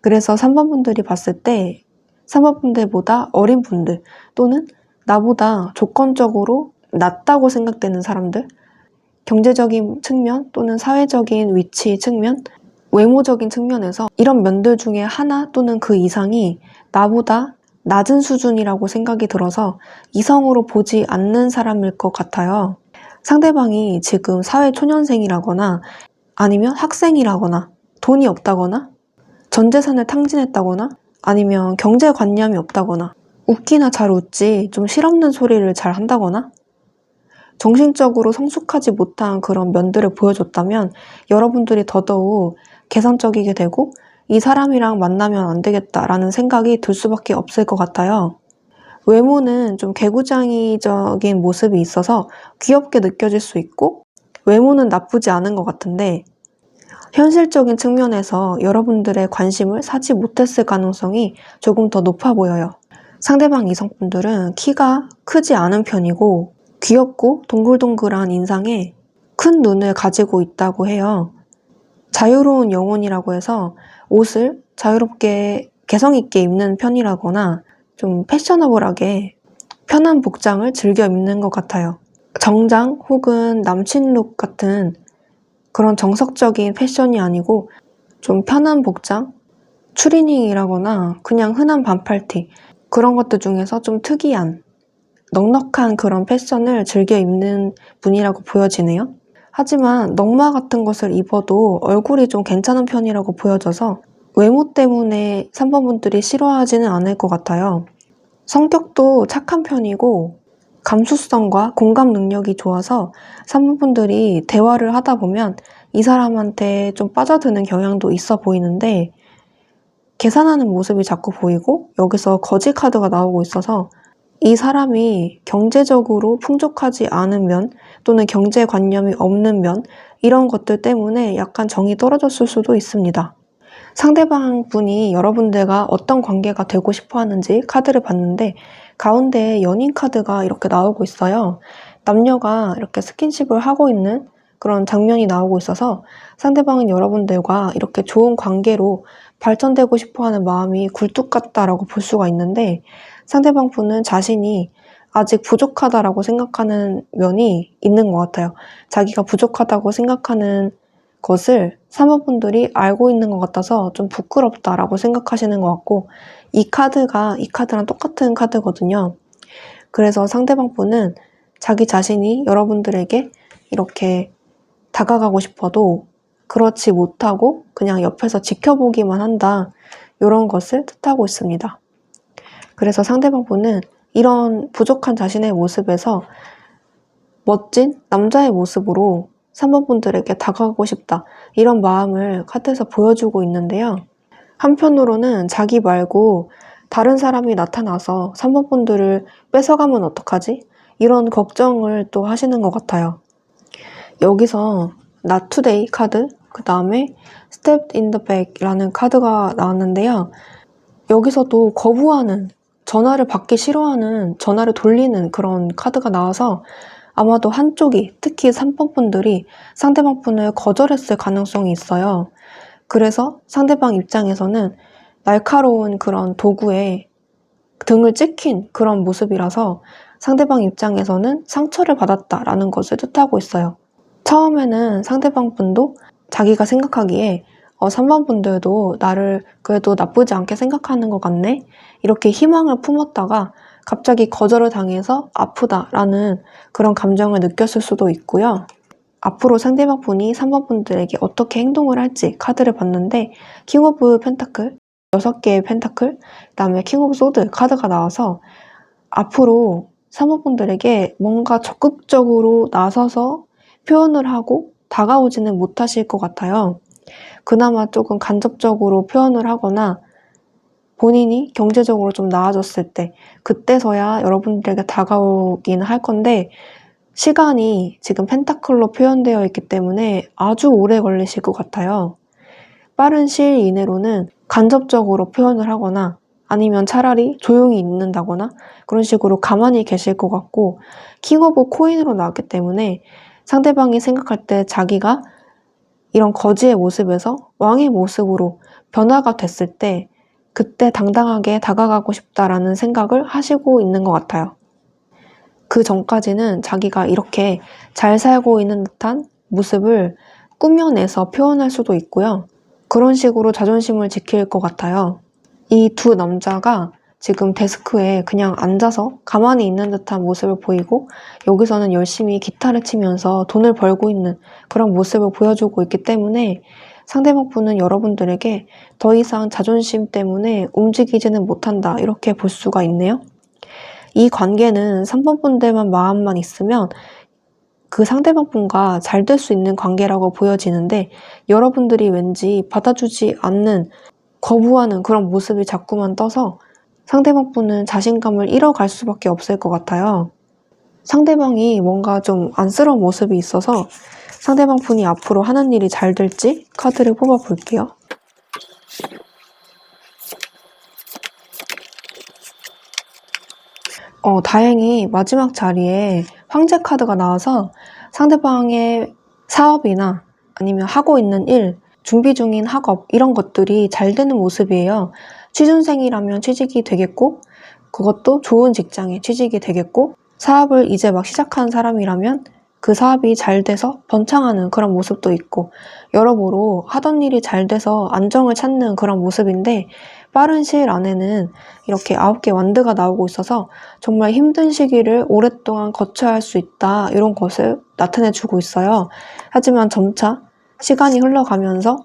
그래서 3번 분들이 봤을 때 3번 분들보다 어린 분들 또는 나보다 조건적으로 낮다고 생각되는 사람들, 경제적인 측면 또는 사회적인 위치 측면, 외모적인 측면에서 이런 면들 중에 하나 또는 그 이상이 나보다 낮은 수준이라고 생각이 들어서 이성으로 보지 않는 사람일 것 같아요. 상대방이 지금 사회초년생이라거나 아니면 학생이라거나 돈이 없다거나 전 재산을 탕진했다거나 아니면 경제관념이 없다거나 웃기나 잘 웃지 좀 실없는 소리를 잘 한다거나 정신적으로 성숙하지 못한 그런 면들을 보여줬다면 여러분들이 더더욱 계산적이게 되고 이 사람이랑 만나면 안 되겠다라는 생각이 들 수밖에 없을 것 같아요. 외모는 좀 개구장이적인 모습이 있어서 귀엽게 느껴질 수 있고 외모는 나쁘지 않은 것 같은데 현실적인 측면에서 여러분들의 관심을 사지 못했을 가능성이 조금 더 높아 보여요. 상대방 이성분들은 키가 크지 않은 편이고 귀엽고 동글동글한 인상에 큰 눈을 가지고 있다고 해요. 자유로운 영혼이라고 해서 옷을 자유롭게 개성 있게 입는 편이라거나 좀 패셔너블하게 편한 복장을 즐겨 입는 것 같아요. 정장 혹은 남친룩 같은 그런 정석적인 패션이 아니고 좀 편한 복장, 추리닝이라거나 그냥 흔한 반팔티 그런 것들 중에서 좀 특이한 넉넉한 그런 패션을 즐겨 입는 분이라고 보여지네요. 하지만 넉마 같은 것을 입어도 얼굴이 좀 괜찮은 편이라고 보여져서 외모 때문에 3번 분들이 싫어하지는 않을 것 같아요. 성격도 착한 편이고 감수성과 공감 능력이 좋아서 3번 분들이 대화를 하다 보면 이 사람한테 좀 빠져드는 경향도 있어 보이는데 계산하는 모습이 자꾸 보이고 여기서 거지 카드가 나오고 있어서 이 사람이 경제적으로 풍족하지 않은 면 또는 경제관념이 없는 면 이런 것들 때문에 약간 정이 떨어졌을 수도 있습니다. 상대방 분이 여러분들과 어떤 관계가 되고 싶어 하는지 카드를 봤는데 가운데 연인 카드가 이렇게 나오고 있어요. 남녀가 이렇게 스킨십을 하고 있는 그런 장면이 나오고 있어서 상대방은 여러분들과 이렇게 좋은 관계로 발전되고 싶어 하는 마음이 굴뚝 같다라고 볼 수가 있는데 상대방 분은 자신이 아직 부족하다라고 생각하는 면이 있는 것 같아요. 자기가 부족하다고 생각하는 것을 사모분들이 알고 있는 것 같아서 좀 부끄럽다라고 생각하시는 것 같고 이 카드가 이 카드랑 똑같은 카드거든요. 그래서 상대방 분은 자기 자신이 여러분들에게 이렇게 다가가고 싶어도 그렇지 못하고 그냥 옆에서 지켜보기만 한다. 이런 것을 뜻하고 있습니다. 그래서 상대방 분은 이런 부족한 자신의 모습에서 멋진 남자의 모습으로 3번 분들에게 다가가고 싶다. 이런 마음을 카드에서 보여주고 있는데요. 한편으로는 자기 말고 다른 사람이 나타나서 3번 분들을 뺏어가면 어떡하지? 이런 걱정을 또 하시는 것 같아요. 여기서 Not Today 카드, 그 다음에 Step in the Back라는 카드가 나왔는데요. 여기서도 거부하는, 전화를 받기 싫어하는, 전화를 돌리는 그런 카드가 나와서 아마도 한쪽이, 특히 3번 분들이 상대방 분을 거절했을 가능성이 있어요. 그래서 상대방 입장에서는 날카로운 그런 도구에 등을 찍힌 그런 모습이라서 상대방 입장에서는 상처를 받았다라는 것을 뜻하고 있어요. 처음에는 상대방 분도 자기가 생각하기에 3번 분들도 나를 그래도 나쁘지 않게 생각하는 것 같네? 이렇게 희망을 품었다가 갑자기 거절을 당해서 아프다라는 그런 감정을 느꼈을 수도 있고요. 앞으로 상대방 분이 3번 분들에게 어떻게 행동을 할지 카드를 봤는데 킹 오브 펜타클, 6개의 펜타클, 그 다음에 킹 오브 소드 카드가 나와서 앞으로 3번 분들에게 뭔가 적극적으로 나서서 표현을 하고 다가오지는 못하실 것 같아요. 그나마 조금 간접적으로 표현을 하거나 본인이 경제적으로 좀 나아졌을 때 그때서야 여러분들에게 다가오긴 할 건데 시간이 지금 펜타클로 표현되어 있기 때문에 아주 오래 걸리실 것 같아요. 빠른 시일 이내로는 간접적으로 표현을 하거나 아니면 차라리 조용히 있는다거나 그런 식으로 가만히 계실 것 같고 킹 오브 코인으로 나왔기 때문에 상대방이 생각할 때 자기가 이런 거지의 모습에서 왕의 모습으로 변화가 됐을 때 그때 당당하게 다가가고 싶다라는 생각을 하시고 있는 것 같아요. 그 전까지는 자기가 이렇게 잘 살고 있는 듯한 모습을 꾸며내서 표현할 수도 있고요. 그런 식으로 자존심을 지킬 것 같아요. 이 두 남자가 지금 데스크에 그냥 앉아서 가만히 있는 듯한 모습을 보이고 여기서는 열심히 기타를 치면서 돈을 벌고 있는 그런 모습을 보여주고 있기 때문에 상대방 분은 여러분들에게 더 이상 자존심 때문에 움직이지는 못한다 이렇게 볼 수가 있네요. 이 관계는 3번 분들만 마음만 있으면 그 상대방 분과 잘 될 수 있는 관계라고 보여지는데 여러분들이 왠지 받아주지 않는 거부하는 그런 모습이 자꾸만 떠서 상대방 분은 자신감을 잃어갈 수밖에 없을 것 같아요. 상대방이 뭔가 좀 안쓰러운 모습이 있어서 상대방 분이 앞으로 하는 일이 잘 될지 카드를 뽑아 볼게요. 다행히 마지막 자리에 황제 카드가 나와서 상대방의 사업이나 아니면 하고 있는 일, 준비 중인 학업 이런 것들이 잘 되는 모습이에요. 취준생이라면 취직이 되겠고 그것도 좋은 직장에 취직이 되겠고 사업을 이제 막 시작한 사람이라면 그 사업이 잘 돼서 번창하는 그런 모습도 있고 여러모로 하던 일이 잘 돼서 안정을 찾는 그런 모습인데 빠른 시일 안에는 이렇게 9개 완드가 나오고 있어서 정말 힘든 시기를 오랫동안 거쳐야 할 수 있다 이런 것을 나타내주고 있어요. 하지만 점차 시간이 흘러가면서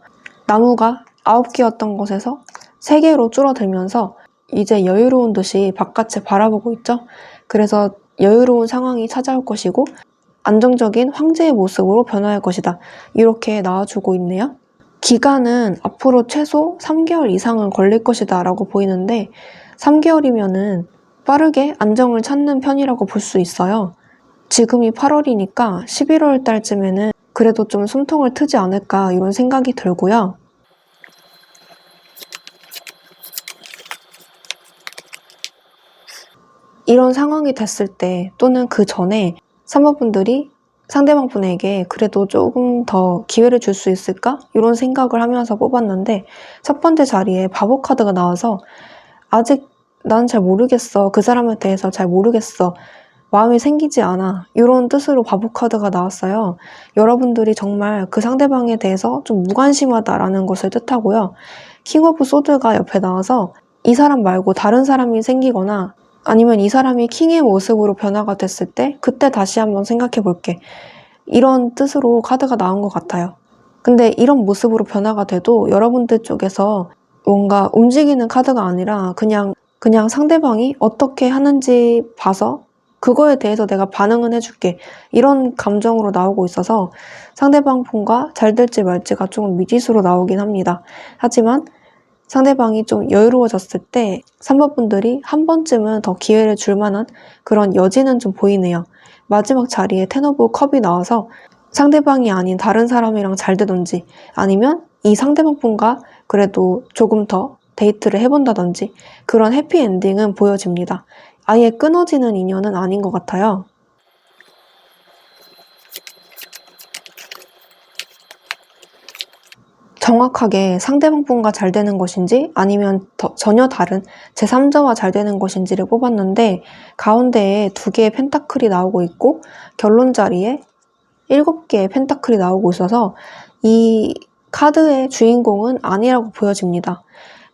나무가 9개였던 것에서 3개로 줄어들면서 이제 여유로운 듯이 바깥을 바라보고 있죠. 그래서 여유로운 상황이 찾아올 것이고 안정적인 황제의 모습으로 변화할 것이다. 이렇게 나와주고 있네요. 기간은 앞으로 최소 3개월 이상은 걸릴 것이다 라고 보이는데 3개월이면은 빠르게 안정을 찾는 편이라고 볼 수 있어요. 지금이 8월이니까 11월 달쯤에는 그래도 좀 숨통을 트지 않을까 이런 생각이 들고요. 이런 상황이 됐을 때 또는 그 전에 산모분들이 상대방 분에게 그래도 조금 더 기회를 줄 수 있을까? 이런 생각을 하면서 뽑았는데 첫 번째 자리에 바보 카드가 나와서 아직 난 잘 모르겠어. 그 사람에 대해서 잘 모르겠어. 마음이 생기지 않아. 이런 뜻으로 바보 카드가 나왔어요. 여러분들이 정말 그 상대방에 대해서 좀 무관심하다라는 것을 뜻하고요. 킹 오브 소드가 옆에 나와서 이 사람 말고 다른 사람이 생기거나 아니면 이 사람이 킹의 모습으로 변화가 됐을 때 그때 다시 한번 생각해 볼게. 이런 뜻으로 카드가 나온 것 같아요. 근데 이런 모습으로 변화가 돼도 여러분들 쪽에서 뭔가 움직이는 카드가 아니라 그냥 상대방이 어떻게 하는지 봐서 그거에 대해서 내가 반응은 해줄게. 이런 감정으로 나오고 있어서 상대방 분과 잘 될지 말지가 조금 미지수로 나오긴 합니다. 하지만 상대방이 좀 여유로워졌을 때 3번 분들이 한 번쯤은 더 기회를 줄 만한 그런 여지는 좀 보이네요. 마지막 자리에 텐 오브 컵이 나와서 상대방이 아닌 다른 사람이랑 잘 되던지 아니면 이 상대방 분과 그래도 조금 더 데이트를 해본다든지 그런 해피엔딩은 보여집니다. 아예 끊어지는 인연은 아닌 것 같아요. 정확하게 상대방 분과 잘 되는 것인지 아니면 전혀 다른 제3자와 잘 되는 것인지를 뽑았는데 가운데에 2개의 펜타클이 나오고 있고 결론 자리에 7개의 펜타클이 나오고 있어서 이 카드의 주인공은 아니라고 보여집니다.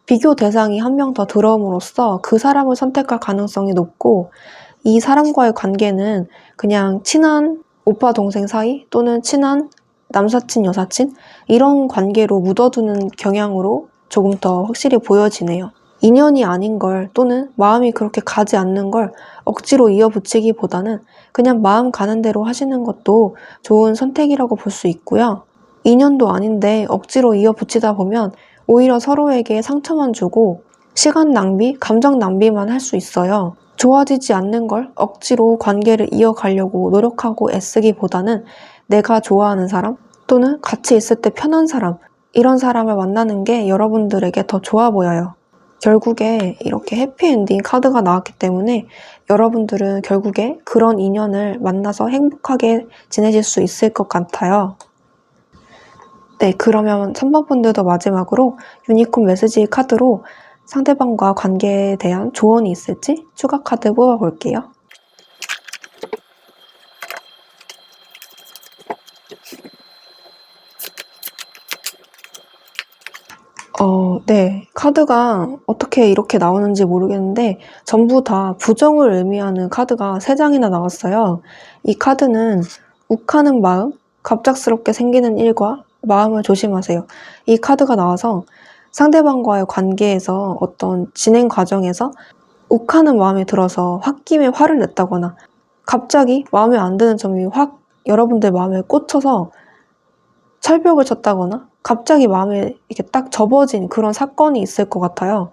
비교 대상이 한 명 더 들어옴으로써 그 사람을 선택할 가능성이 높고 이 사람과의 관계는 그냥 친한 오빠 동생 사이 또는 친한 남사친 여사친 이런 관계로 묻어두는 경향으로 조금 더 확실히 보여지네요. 인연이 아닌 걸 또는 마음이 그렇게 가지 않는 걸 억지로 이어붙이기보다는 그냥 마음 가는 대로 하시는 것도 좋은 선택이라고 볼 수 있고요. 인연도 아닌데 억지로 이어붙이다 보면 오히려 서로에게 상처만 주고 시간 낭비, 감정 낭비만 할 수 있어요. 좋아지지 않는 걸 억지로 관계를 이어가려고 노력하고 애쓰기보다는 내가 좋아하는 사람 또는 같이 있을 때 편한 사람 이런 사람을 만나는 게 여러분들에게 더 좋아 보여요. 결국에 이렇게 해피엔딩 카드가 나왔기 때문에 여러분들은 결국에 그런 인연을 만나서 행복하게 지내실 수 있을 것 같아요. 네, 그러면 3번 분들도 마지막으로 유니콘 메시지 카드로 상대방과 관계에 대한 조언이 있을지 추가 카드 뽑아볼게요. 네. 카드가 어떻게 이렇게 나오는지 모르겠는데 전부 다 부정을 의미하는 카드가 3장이나 나왔어요. 이 카드는 욱하는 마음, 갑작스럽게 생기는 일과 마음을 조심하세요. 이 카드가 나와서 상대방과의 관계에서 어떤 진행 과정에서 욱하는 마음이 들어서 홧김에 화를 냈다거나 갑자기 마음에 안 드는 점이 확 여러분들 마음에 꽂혀서 철벽을 쳤다거나 갑자기 마음에 이렇게 딱 접어진 그런 사건이 있을 것 같아요.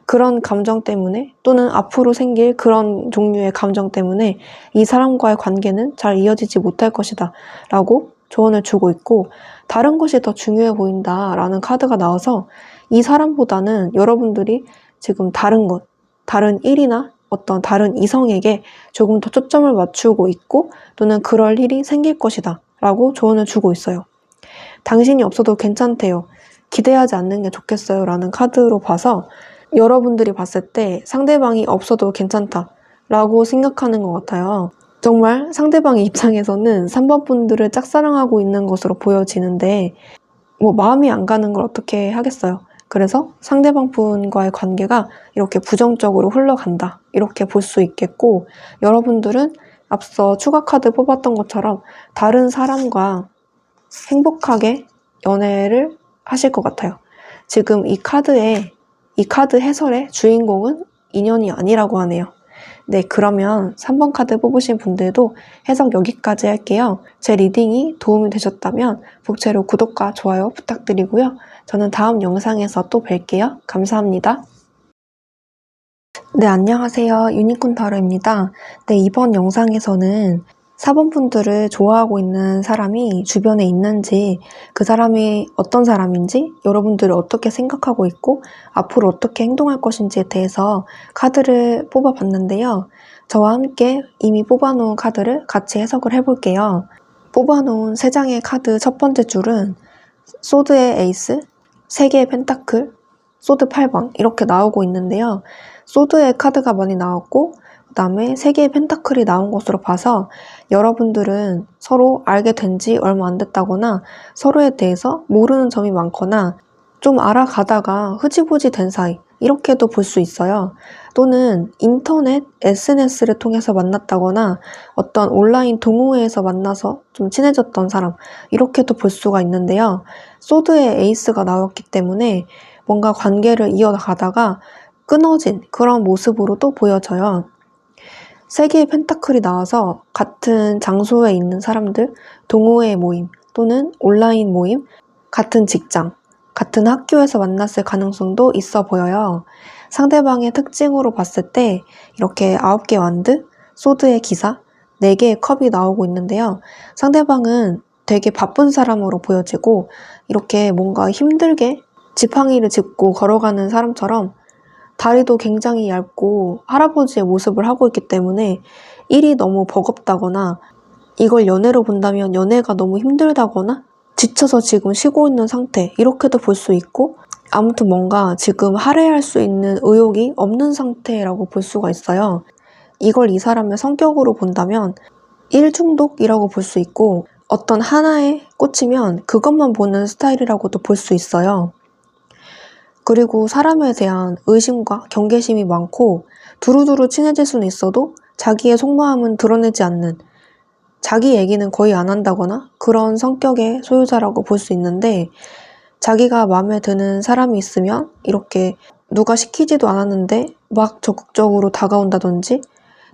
그런 감정 때문에 또는 앞으로 생길 그런 종류의 감정 때문에 이 사람과의 관계는 잘 이어지지 못할 것이다 라고 조언을 주고 있고, 다른 것이 더 중요해 보인다 라는 카드가 나와서 이 사람보다는 여러분들이 지금 다른 것, 다른 일이나 어떤 다른 이성에게 조금 더 초점을 맞추고 있고 또는 그럴 일이 생길 것이다 라고 조언을 주고 있어요. 당신이 없어도 괜찮대요. 기대하지 않는 게 좋겠어요 라는 카드로 봐서 여러분들이 봤을 때 상대방이 없어도 괜찮다 라고 생각하는 것 같아요. 정말 상대방의 입장에서는 3번 분들을 짝사랑하고 있는 것으로 보여지는데 마음이 안 가는 걸 어떻게 하겠어요. 그래서 상대방 분과의 관계가 이렇게 부정적으로 흘러간다 이렇게 볼 수 있겠고, 여러분들은 앞서 추가 카드 뽑았던 것처럼 다른 사람과 행복하게 연애를 하실 것 같아요. 지금 이 카드 해설의 주인공은 인연이 아니라고 하네요. 네, 그러면 3번 카드 뽑으신 분들도 해석 여기까지 할게요. 제 리딩이 도움이 되셨다면 복채로 구독과 좋아요 부탁드리고요. 저는 다음 영상에서 또 뵐게요. 감사합니다. 네, 안녕하세요. 유니콘 타로입니다. 네, 이번 영상에서는 4번 분들을 좋아하고 있는 사람이 주변에 있는지, 그 사람이 어떤 사람인지, 여러분들을 어떻게 생각하고 있고 앞으로 어떻게 행동할 것인지에 대해서 카드를 뽑아봤는데요. 저와 함께 이미 뽑아놓은 카드를 같이 해석을 해볼게요. 뽑아놓은 3장의 카드 첫 번째 줄은 소드의 에이스, 3개의 펜타클, 소드 8번 이렇게 나오고 있는데요. 소드의 카드가 많이 나왔고 그 다음에 3개의 펜타클이 나온 것으로 봐서 여러분들은 서로 알게 된 지 얼마 안 됐다거나 서로에 대해서 모르는 점이 많거나 좀 알아가다가 흐지부지 된 사이 이렇게도 볼 수 있어요. 또는 인터넷, SNS를 통해서 만났다거나 어떤 온라인 동호회에서 만나서 좀 친해졌던 사람 이렇게도 볼 수가 있는데요. 소드의 에이스가 나왔기 때문에 뭔가 관계를 이어가다가 끊어진 그런 모습으로도 보여져요. 3개의 펜타클이 나와서 같은 장소에 있는 사람들, 동호회 모임 또는 온라인 모임, 같은 직장, 같은 학교에서 만났을 가능성도 있어 보여요. 상대방의 특징으로 봤을 때 이렇게 9개 완드, 소드의 기사, 4개의 컵이 나오고 있는데요. 상대방은 되게 바쁜 사람으로 보여지고 이렇게 뭔가 힘들게 지팡이를 짚고 걸어가는 사람처럼 다리도 굉장히 얇고 할아버지의 모습을 하고 있기 때문에 일이 너무 버겁다거나 이걸 연애로 본다면 연애가 너무 힘들다거나 지쳐서 지금 쉬고 있는 상태 이렇게도 볼 수 있고, 아무튼 뭔가 지금 할애할 수 있는 의욕이 없는 상태라고 볼 수가 있어요. 이걸 이 사람의 성격으로 본다면 일 중독이라고 볼 수 있고 어떤 하나에 꽂히면 그것만 보는 스타일이라고도 볼 수 있어요. 그리고 사람에 대한 의심과 경계심이 많고 두루두루 친해질 수는 있어도 자기의 속마음은 드러내지 않는, 자기 얘기는 거의 안 한다거나 그런 성격의 소유자라고 볼 수 있는데, 자기가 마음에 드는 사람이 있으면 이렇게 누가 시키지도 않았는데 막 적극적으로 다가온다든지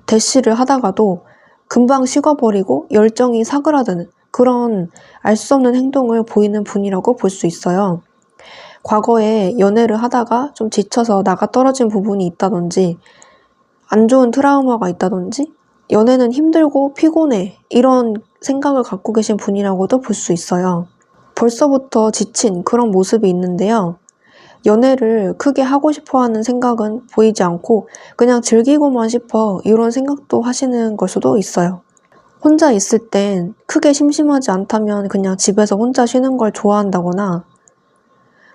대시를 하다가도 금방 식어버리고 열정이 사그라드는 그런 알 수 없는 행동을 보이는 분이라고 볼 수 있어요. 과거에 연애를 하다가 좀 지쳐서 나가 떨어진 부분이 있다든지 안 좋은 트라우마가 있다든지 연애는 힘들고 피곤해 이런 생각을 갖고 계신 분이라고도 볼 수 있어요. 벌써부터 지친 그런 모습이 있는데요. 연애를 크게 하고 싶어 하는 생각은 보이지 않고 그냥 즐기고만 싶어 이런 생각도 하시는 걸 수도 있어요. 혼자 있을 땐 크게 심심하지 않다면 그냥 집에서 혼자 쉬는 걸 좋아한다거나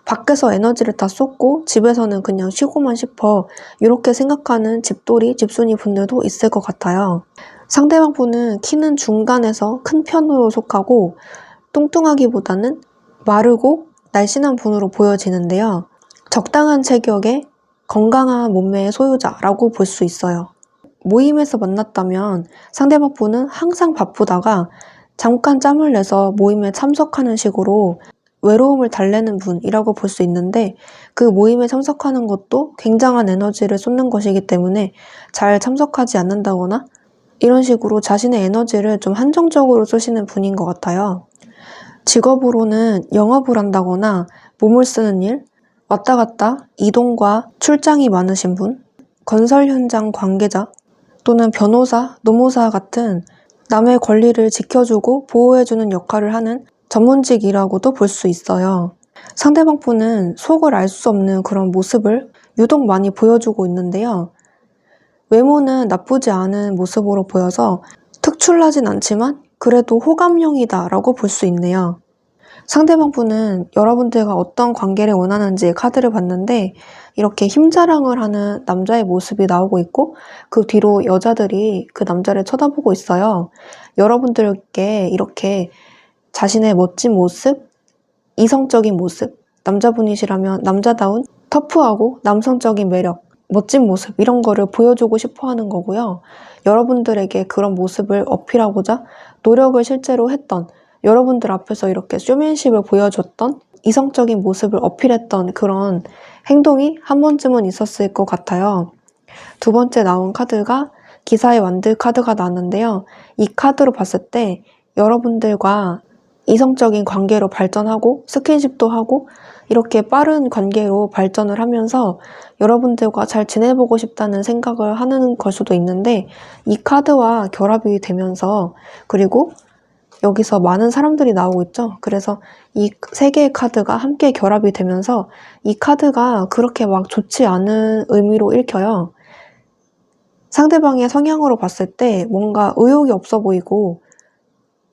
밖에서 에너지를 다 쏟고 집에서는 그냥 쉬고만 싶어 이렇게 생각하는 집돌이, 집순이 분들도 있을 것 같아요. 상대방 분은 키는 중간에서 큰 편으로 속하고 뚱뚱하기보다는 마르고 날씬한 분으로 보여지는데요. 적당한 체격의 건강한 몸매의 소유자라고 볼 수 있어요. 모임에서 만났다면 상대방 분은 항상 바쁘다가 잠깐 짬을 내서 모임에 참석하는 식으로 외로움을 달래는 분이라고 볼 수 있는데, 그 모임에 참석하는 것도 굉장한 에너지를 쏟는 것이기 때문에 잘 참석하지 않는다거나 이런 식으로 자신의 에너지를 좀 한정적으로 쏘시는 분인 것 같아요. 직업으로는 영업을 한다거나 몸을 쓰는 일, 왔다 갔다 이동과 출장이 많으신 분, 건설 현장 관계자 또는 변호사, 노무사 같은 남의 권리를 지켜주고 보호해주는 역할을 하는 전문직이라고도 볼 수 있어요. 상대방 분은 속을 알 수 없는 그런 모습을 유독 많이 보여주고 있는데요. 외모는 나쁘지 않은 모습으로 보여서 특출나진 않지만 그래도 호감형이다 라고 볼 수 있네요. 상대방 분은 여러분들과 어떤 관계를 원하는지 카드를 봤는데 이렇게 힘자랑을 하는 남자의 모습이 나오고 있고 그 뒤로 여자들이 그 남자를 쳐다보고 있어요. 여러분들께 이렇게 자신의 멋진 모습, 이성적인 모습, 남자분이시라면 남자다운 터프하고 남성적인 매력, 멋진 모습 이런 거를 보여주고 싶어 하는 거고요. 여러분들에게 그런 모습을 어필하고자 노력을 실제로 했던, 여러분들 앞에서 이렇게 쇼맨십을 보여줬던, 이성적인 모습을 어필했던 그런 행동이 한 번쯤은 있었을 것 같아요. 두 번째 나온 카드가 기사의 완드 카드가 나왔는데요. 이 카드로 봤을 때 여러분들과 이성적인 관계로 발전하고 스킨십도 하고 이렇게 빠른 관계로 발전을 하면서 여러분들과 잘 지내보고 싶다는 생각을 하는 걸 수도 있는데 이 카드와 결합이 되면서 그리고 여기서 많은 사람들이 나오고 있죠. 그래서 이 세 개의 카드가 함께 결합이 되면서 이 카드가 그렇게 막 좋지 않은 의미로 읽혀요. 상대방의 성향으로 봤을 때 뭔가 의욕이 없어 보이고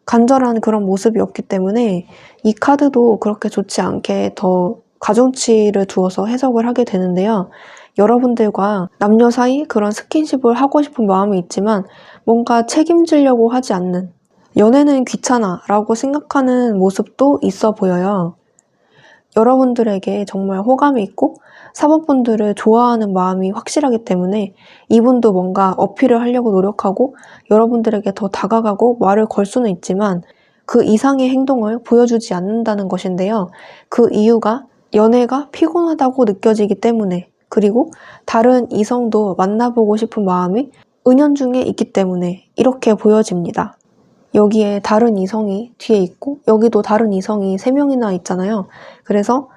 간절한 그런 모습이 없기 때문에 이 카드도 그렇게 좋지 않게 더 가중치를 두어서 해석을 하게 되는데요. 여러분들과 남녀 사이 그런 스킨십을 하고 싶은 마음이 있지만 뭔가 책임지려고 하지 않는, 연애는 귀찮아 라고 생각하는 모습도 있어 보여요. 여러분들에게 정말 호감이 있고 사모분들을 좋아하는 마음이 확실하기 때문에 이분도 뭔가 어필을 하려고 노력하고 여러분들에게 더 다가가고 말을 걸 수는 있지만 그 이상의 행동을 보여주지 않는다는 것인데요. 그 이유가 연애가 피곤하다고 느껴지기 때문에 그리고 다른 이성도 만나보고 싶은 마음이 은연중에 있기 때문에 이렇게 보여집니다. 여기에 다른 이성이 뒤에 있고 여기도 다른 이성이 3명이나 있잖아요. 그래서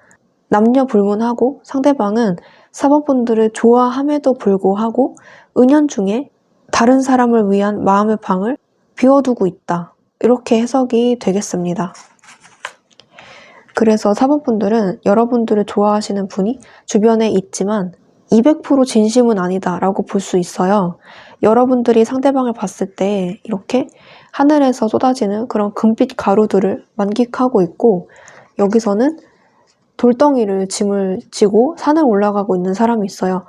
남녀 불문하고 상대방은 사모분들을 좋아함에도 불구하고 은연중에 다른 사람을 위한 마음의 방을 비워두고 있다. 이렇게 해석이 되겠습니다. 그래서 사모분들은 여러분들을 좋아하시는 분이 주변에 있지만 200% 진심은 아니다 라고 볼 수 있어요. 여러분들이 상대방을 봤을 때 이렇게 하늘에서 쏟아지는 그런 금빛 가루들을 만끽하고 있고 여기서는 돌덩이를 짐을 지고 산을 올라가고 있는 사람이 있어요.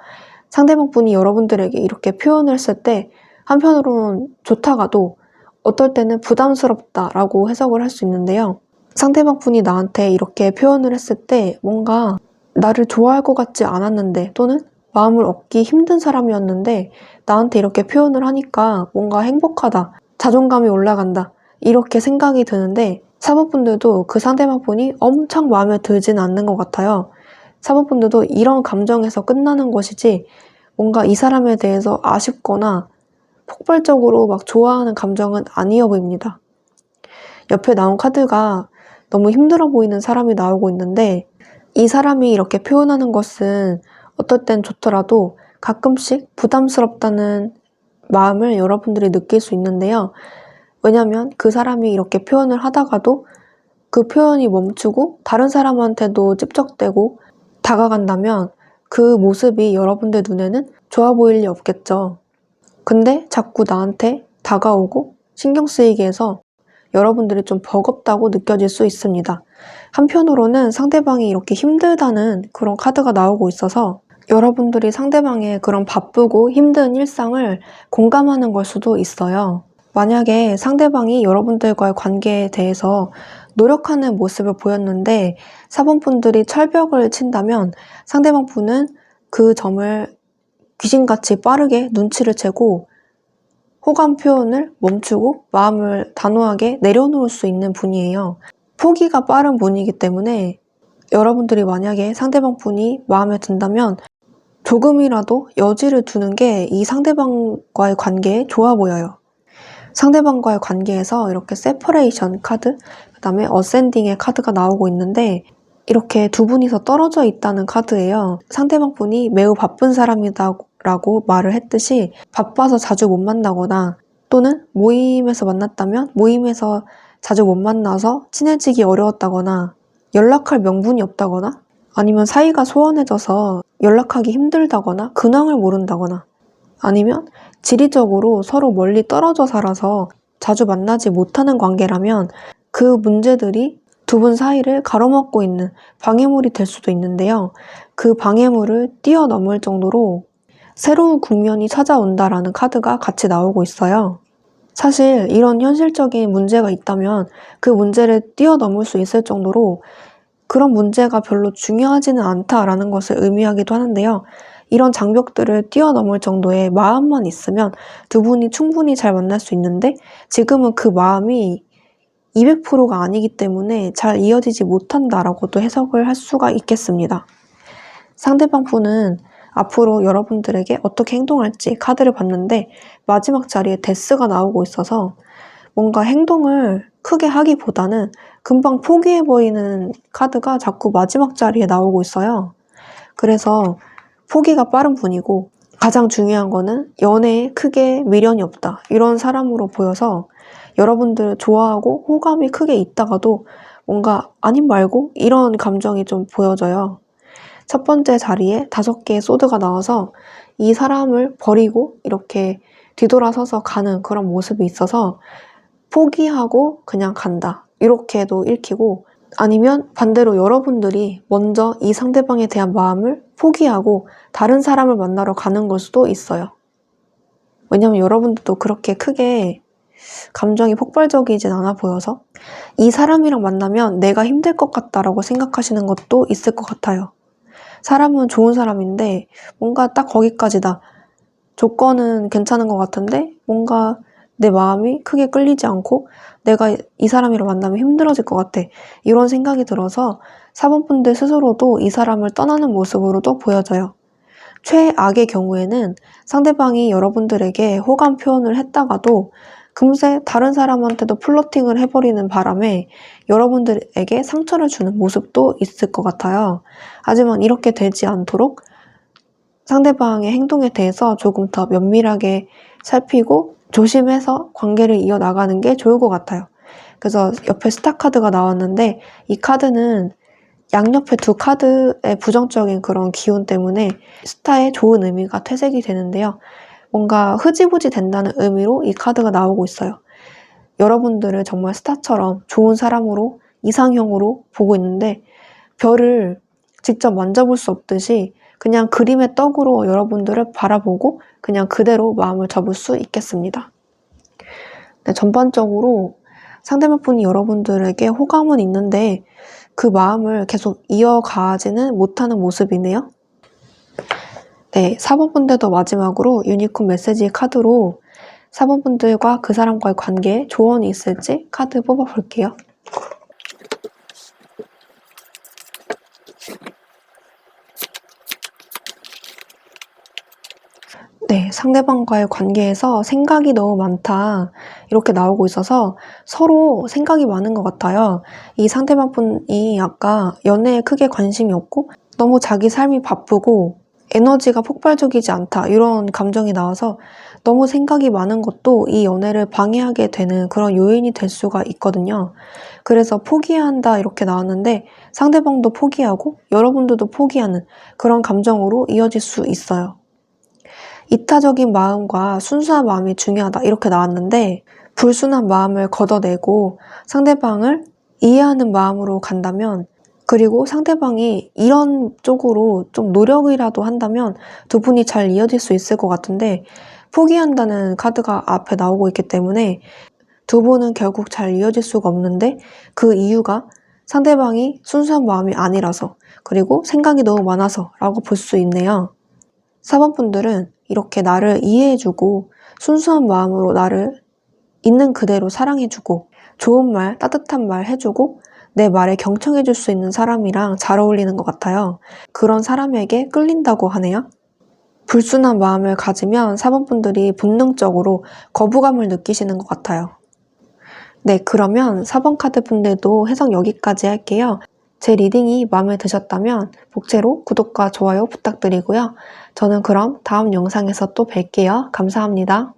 상대방 분이 여러분들에게 이렇게 표현을 했을 때 한편으로는 좋다가도 어떨 때는 부담스럽다라고 해석을 할 수 있는데요. 상대방 분이 나한테 이렇게 표현을 했을 때 뭔가 나를 좋아할 것 같지 않았는데 또는 마음을 얻기 힘든 사람이었는데 나한테 이렇게 표현을 하니까 뭔가 행복하다, 자존감이 올라간다 이렇게 생각이 드는데 사모분들도 그 상대방 분이 엄청 마음에 들진 않는 것 같아요. 사모분들도 이런 감정에서 끝나는 것이지 뭔가 이 사람에 대해서 아쉽거나 폭발적으로 막 좋아하는 감정은 아니어 보입니다. 옆에 나온 카드가 너무 힘들어 보이는 사람이 나오고 있는데 이 사람이 이렇게 표현하는 것은 어떨 땐 좋더라도 가끔씩 부담스럽다는 마음을 여러분들이 느낄 수 있는데요. 왜냐면 그 사람이 이렇게 표현을 하다가도 그 표현이 멈추고 다른 사람한테도 찝적대고 다가간다면 그 모습이 여러분들 눈에는 좋아 보일 리 없겠죠. 근데 자꾸 나한테 다가오고 신경 쓰이게 해서 여러분들이 좀 버겁다고 느껴질 수 있습니다. 한편으로는 상대방이 이렇게 힘들다는 그런 카드가 나오고 있어서 여러분들이 상대방의 그런 바쁘고 힘든 일상을 공감하는 걸 수도 있어요. 만약에 상대방이 여러분들과의 관계에 대해서 노력하는 모습을 보였는데 사본분들이 철벽을 친다면 상대방 분은 그 점을 귀신같이 빠르게 눈치를 채고 호감 표현을 멈추고 마음을 단호하게 내려놓을 수 있는 분이에요. 포기가 빠른 분이기 때문에 여러분들이 만약에 상대방 분이 마음에 든다면 조금이라도 여지를 두는 게 이 상대방과의 관계에 좋아 보여요. 상대방과의 관계에서 이렇게 세퍼레이션 카드, 그 다음에 어센딩의 카드가 나오고 있는데 이렇게 두 분이서 떨어져 있다는 카드예요. 상대방 분이 매우 바쁜 사람이다라고 말을 했듯이 바빠서 자주 못 만나거나 또는 모임에서 만났다면 모임에서 자주 못 만나서 친해지기 어려웠다거나 연락할 명분이 없다거나 아니면 사이가 소원해져서 연락하기 힘들다거나 근황을 모른다거나 아니면 지리적으로 서로 멀리 떨어져 살아서 자주 만나지 못하는 관계라면 그 문제들이 두 분 사이를 가로막고 있는 방해물이 될 수도 있는데요. 그 방해물을 뛰어넘을 정도로 새로운 국면이 찾아온다라는 카드가 같이 나오고 있어요. 사실 이런 현실적인 문제가 있다면 그 문제를 뛰어넘을 수 있을 정도로 그런 문제가 별로 중요하지는 않다라는 것을 의미하기도 하는데요. 이런 장벽들을 뛰어넘을 정도의 마음만 있으면 두 분이 충분히 잘 만날 수 있는데 지금은 그 마음이 200%가 아니기 때문에 잘 이어지지 못한다라고도 해석을 할 수가 있겠습니다. 상대방 분은 앞으로 여러분들에게 어떻게 행동할지 카드를 봤는데 마지막 자리에 데스가 나오고 있어서 뭔가 행동을 크게 하기보다는 금방 포기해버리는 카드가 자꾸 마지막 자리에 나오고 있어요. 그래서 포기가 빠른 분이고 가장 중요한 거는 연애에 크게 미련이 없다. 이런 사람으로 보여서 여러분들을 좋아하고 호감이 크게 있다가도 뭔가 아님 말고 이런 감정이 좀 보여져요. 첫 번째 자리에 5개의 소드가 나와서 이 사람을 버리고 이렇게 뒤돌아서서 가는 그런 모습이 있어서 포기하고 그냥 간다. 이렇게도 읽히고 아니면 반대로 여러분들이 먼저 이 상대방에 대한 마음을 포기하고 다른 사람을 만나러 가는 걸 수도 있어요. 왜냐면 여러분들도 그렇게 크게 감정이 폭발적이진 않아 보여서 이 사람이랑 만나면 내가 힘들 것 같다라고 생각하시는 것도 있을 것 같아요. 사람은 좋은 사람인데 뭔가 딱 거기까지다. 조건은 괜찮은 것 같은데 뭔가 내 마음이 크게 끌리지 않고 내가 이 사람이랑 만나면 힘들어질 것 같아. 이런 생각이 들어서 4번 분들 스스로도 이 사람을 떠나는 모습으로도 보여져요. 최악의 경우에는 상대방이 여러분들에게 호감 표현을 했다가도 금세 다른 사람한테도 플러팅을 해버리는 바람에 여러분들에게 상처를 주는 모습도 있을 것 같아요. 하지만 이렇게 되지 않도록 상대방의 행동에 대해서 조금 더 면밀하게 살피고 조심해서 관계를 이어나가는 게 좋을 것 같아요. 그래서 옆에 스타 카드가 나왔는데 이 카드는 양옆에 두 카드의 부정적인 그런 기운 때문에 스타의 좋은 의미가 퇴색이 되는데요. 뭔가 흐지부지 된다는 의미로 이 카드가 나오고 있어요. 여러분들을 정말 스타처럼 좋은 사람으로 이상형으로 보고 있는데 별을 직접 만져볼 수 없듯이 그냥 그림의 떡으로 여러분들을 바라보고 그냥 그대로 마음을 접을 수 있겠습니다. 네, 전반적으로 상대방 분이 여러분들에게 호감은 있는데 그 마음을 계속 이어가지는 못하는 모습이네요. 네, 4번 분들도 마지막으로 유니콘 메시지 카드로 4번 분들과 그 사람과의 관계에 조언이 있을지 카드 뽑아볼게요. 네, 상대방과의 관계에서 생각이 너무 많다 이렇게 나오고 있어서 서로 생각이 많은 것 같아요. 이 상대방 분이 아까 연애에 크게 관심이 없고 너무 자기 삶이 바쁘고 에너지가 폭발적이지 않다 이런 감정이 나와서 너무 생각이 많은 것도 이 연애를 방해하게 되는 그런 요인이 될 수가 있거든요. 그래서 포기한다 이렇게 나왔는데 상대방도 포기하고 여러분들도 포기하는 그런 감정으로 이어질 수 있어요. 이타적인 마음과 순수한 마음이 중요하다 이렇게 나왔는데 불순한 마음을 걷어내고 상대방을 이해하는 마음으로 간다면 그리고 상대방이 이런 쪽으로 좀 노력이라도 한다면 두 분이 잘 이어질 수 있을 것 같은데 포기한다는 카드가 앞에 나오고 있기 때문에 두 분은 결국 잘 이어질 수가 없는데 그 이유가 상대방이 순수한 마음이 아니라서 그리고 생각이 너무 많아서 라고 볼 수 있네요. 4번 분들은 이렇게 나를 이해해주고 순수한 마음으로 나를 있는 그대로 사랑해주고 좋은 말, 따뜻한 말 해주고 내 말에 경청해줄 수 있는 사람이랑 잘 어울리는 것 같아요. 그런 사람에게 끌린다고 하네요. 불순한 마음을 가지면 4번 분들이 본능적으로 거부감을 느끼시는 것 같아요. 네, 그러면 4번 카드 분들도 해석 여기까지 할게요. 제 리딩이 마음에 드셨다면 복채로 구독과 좋아요 부탁드리고요. 저는 그럼 다음 영상에서 또 뵐게요. 감사합니다.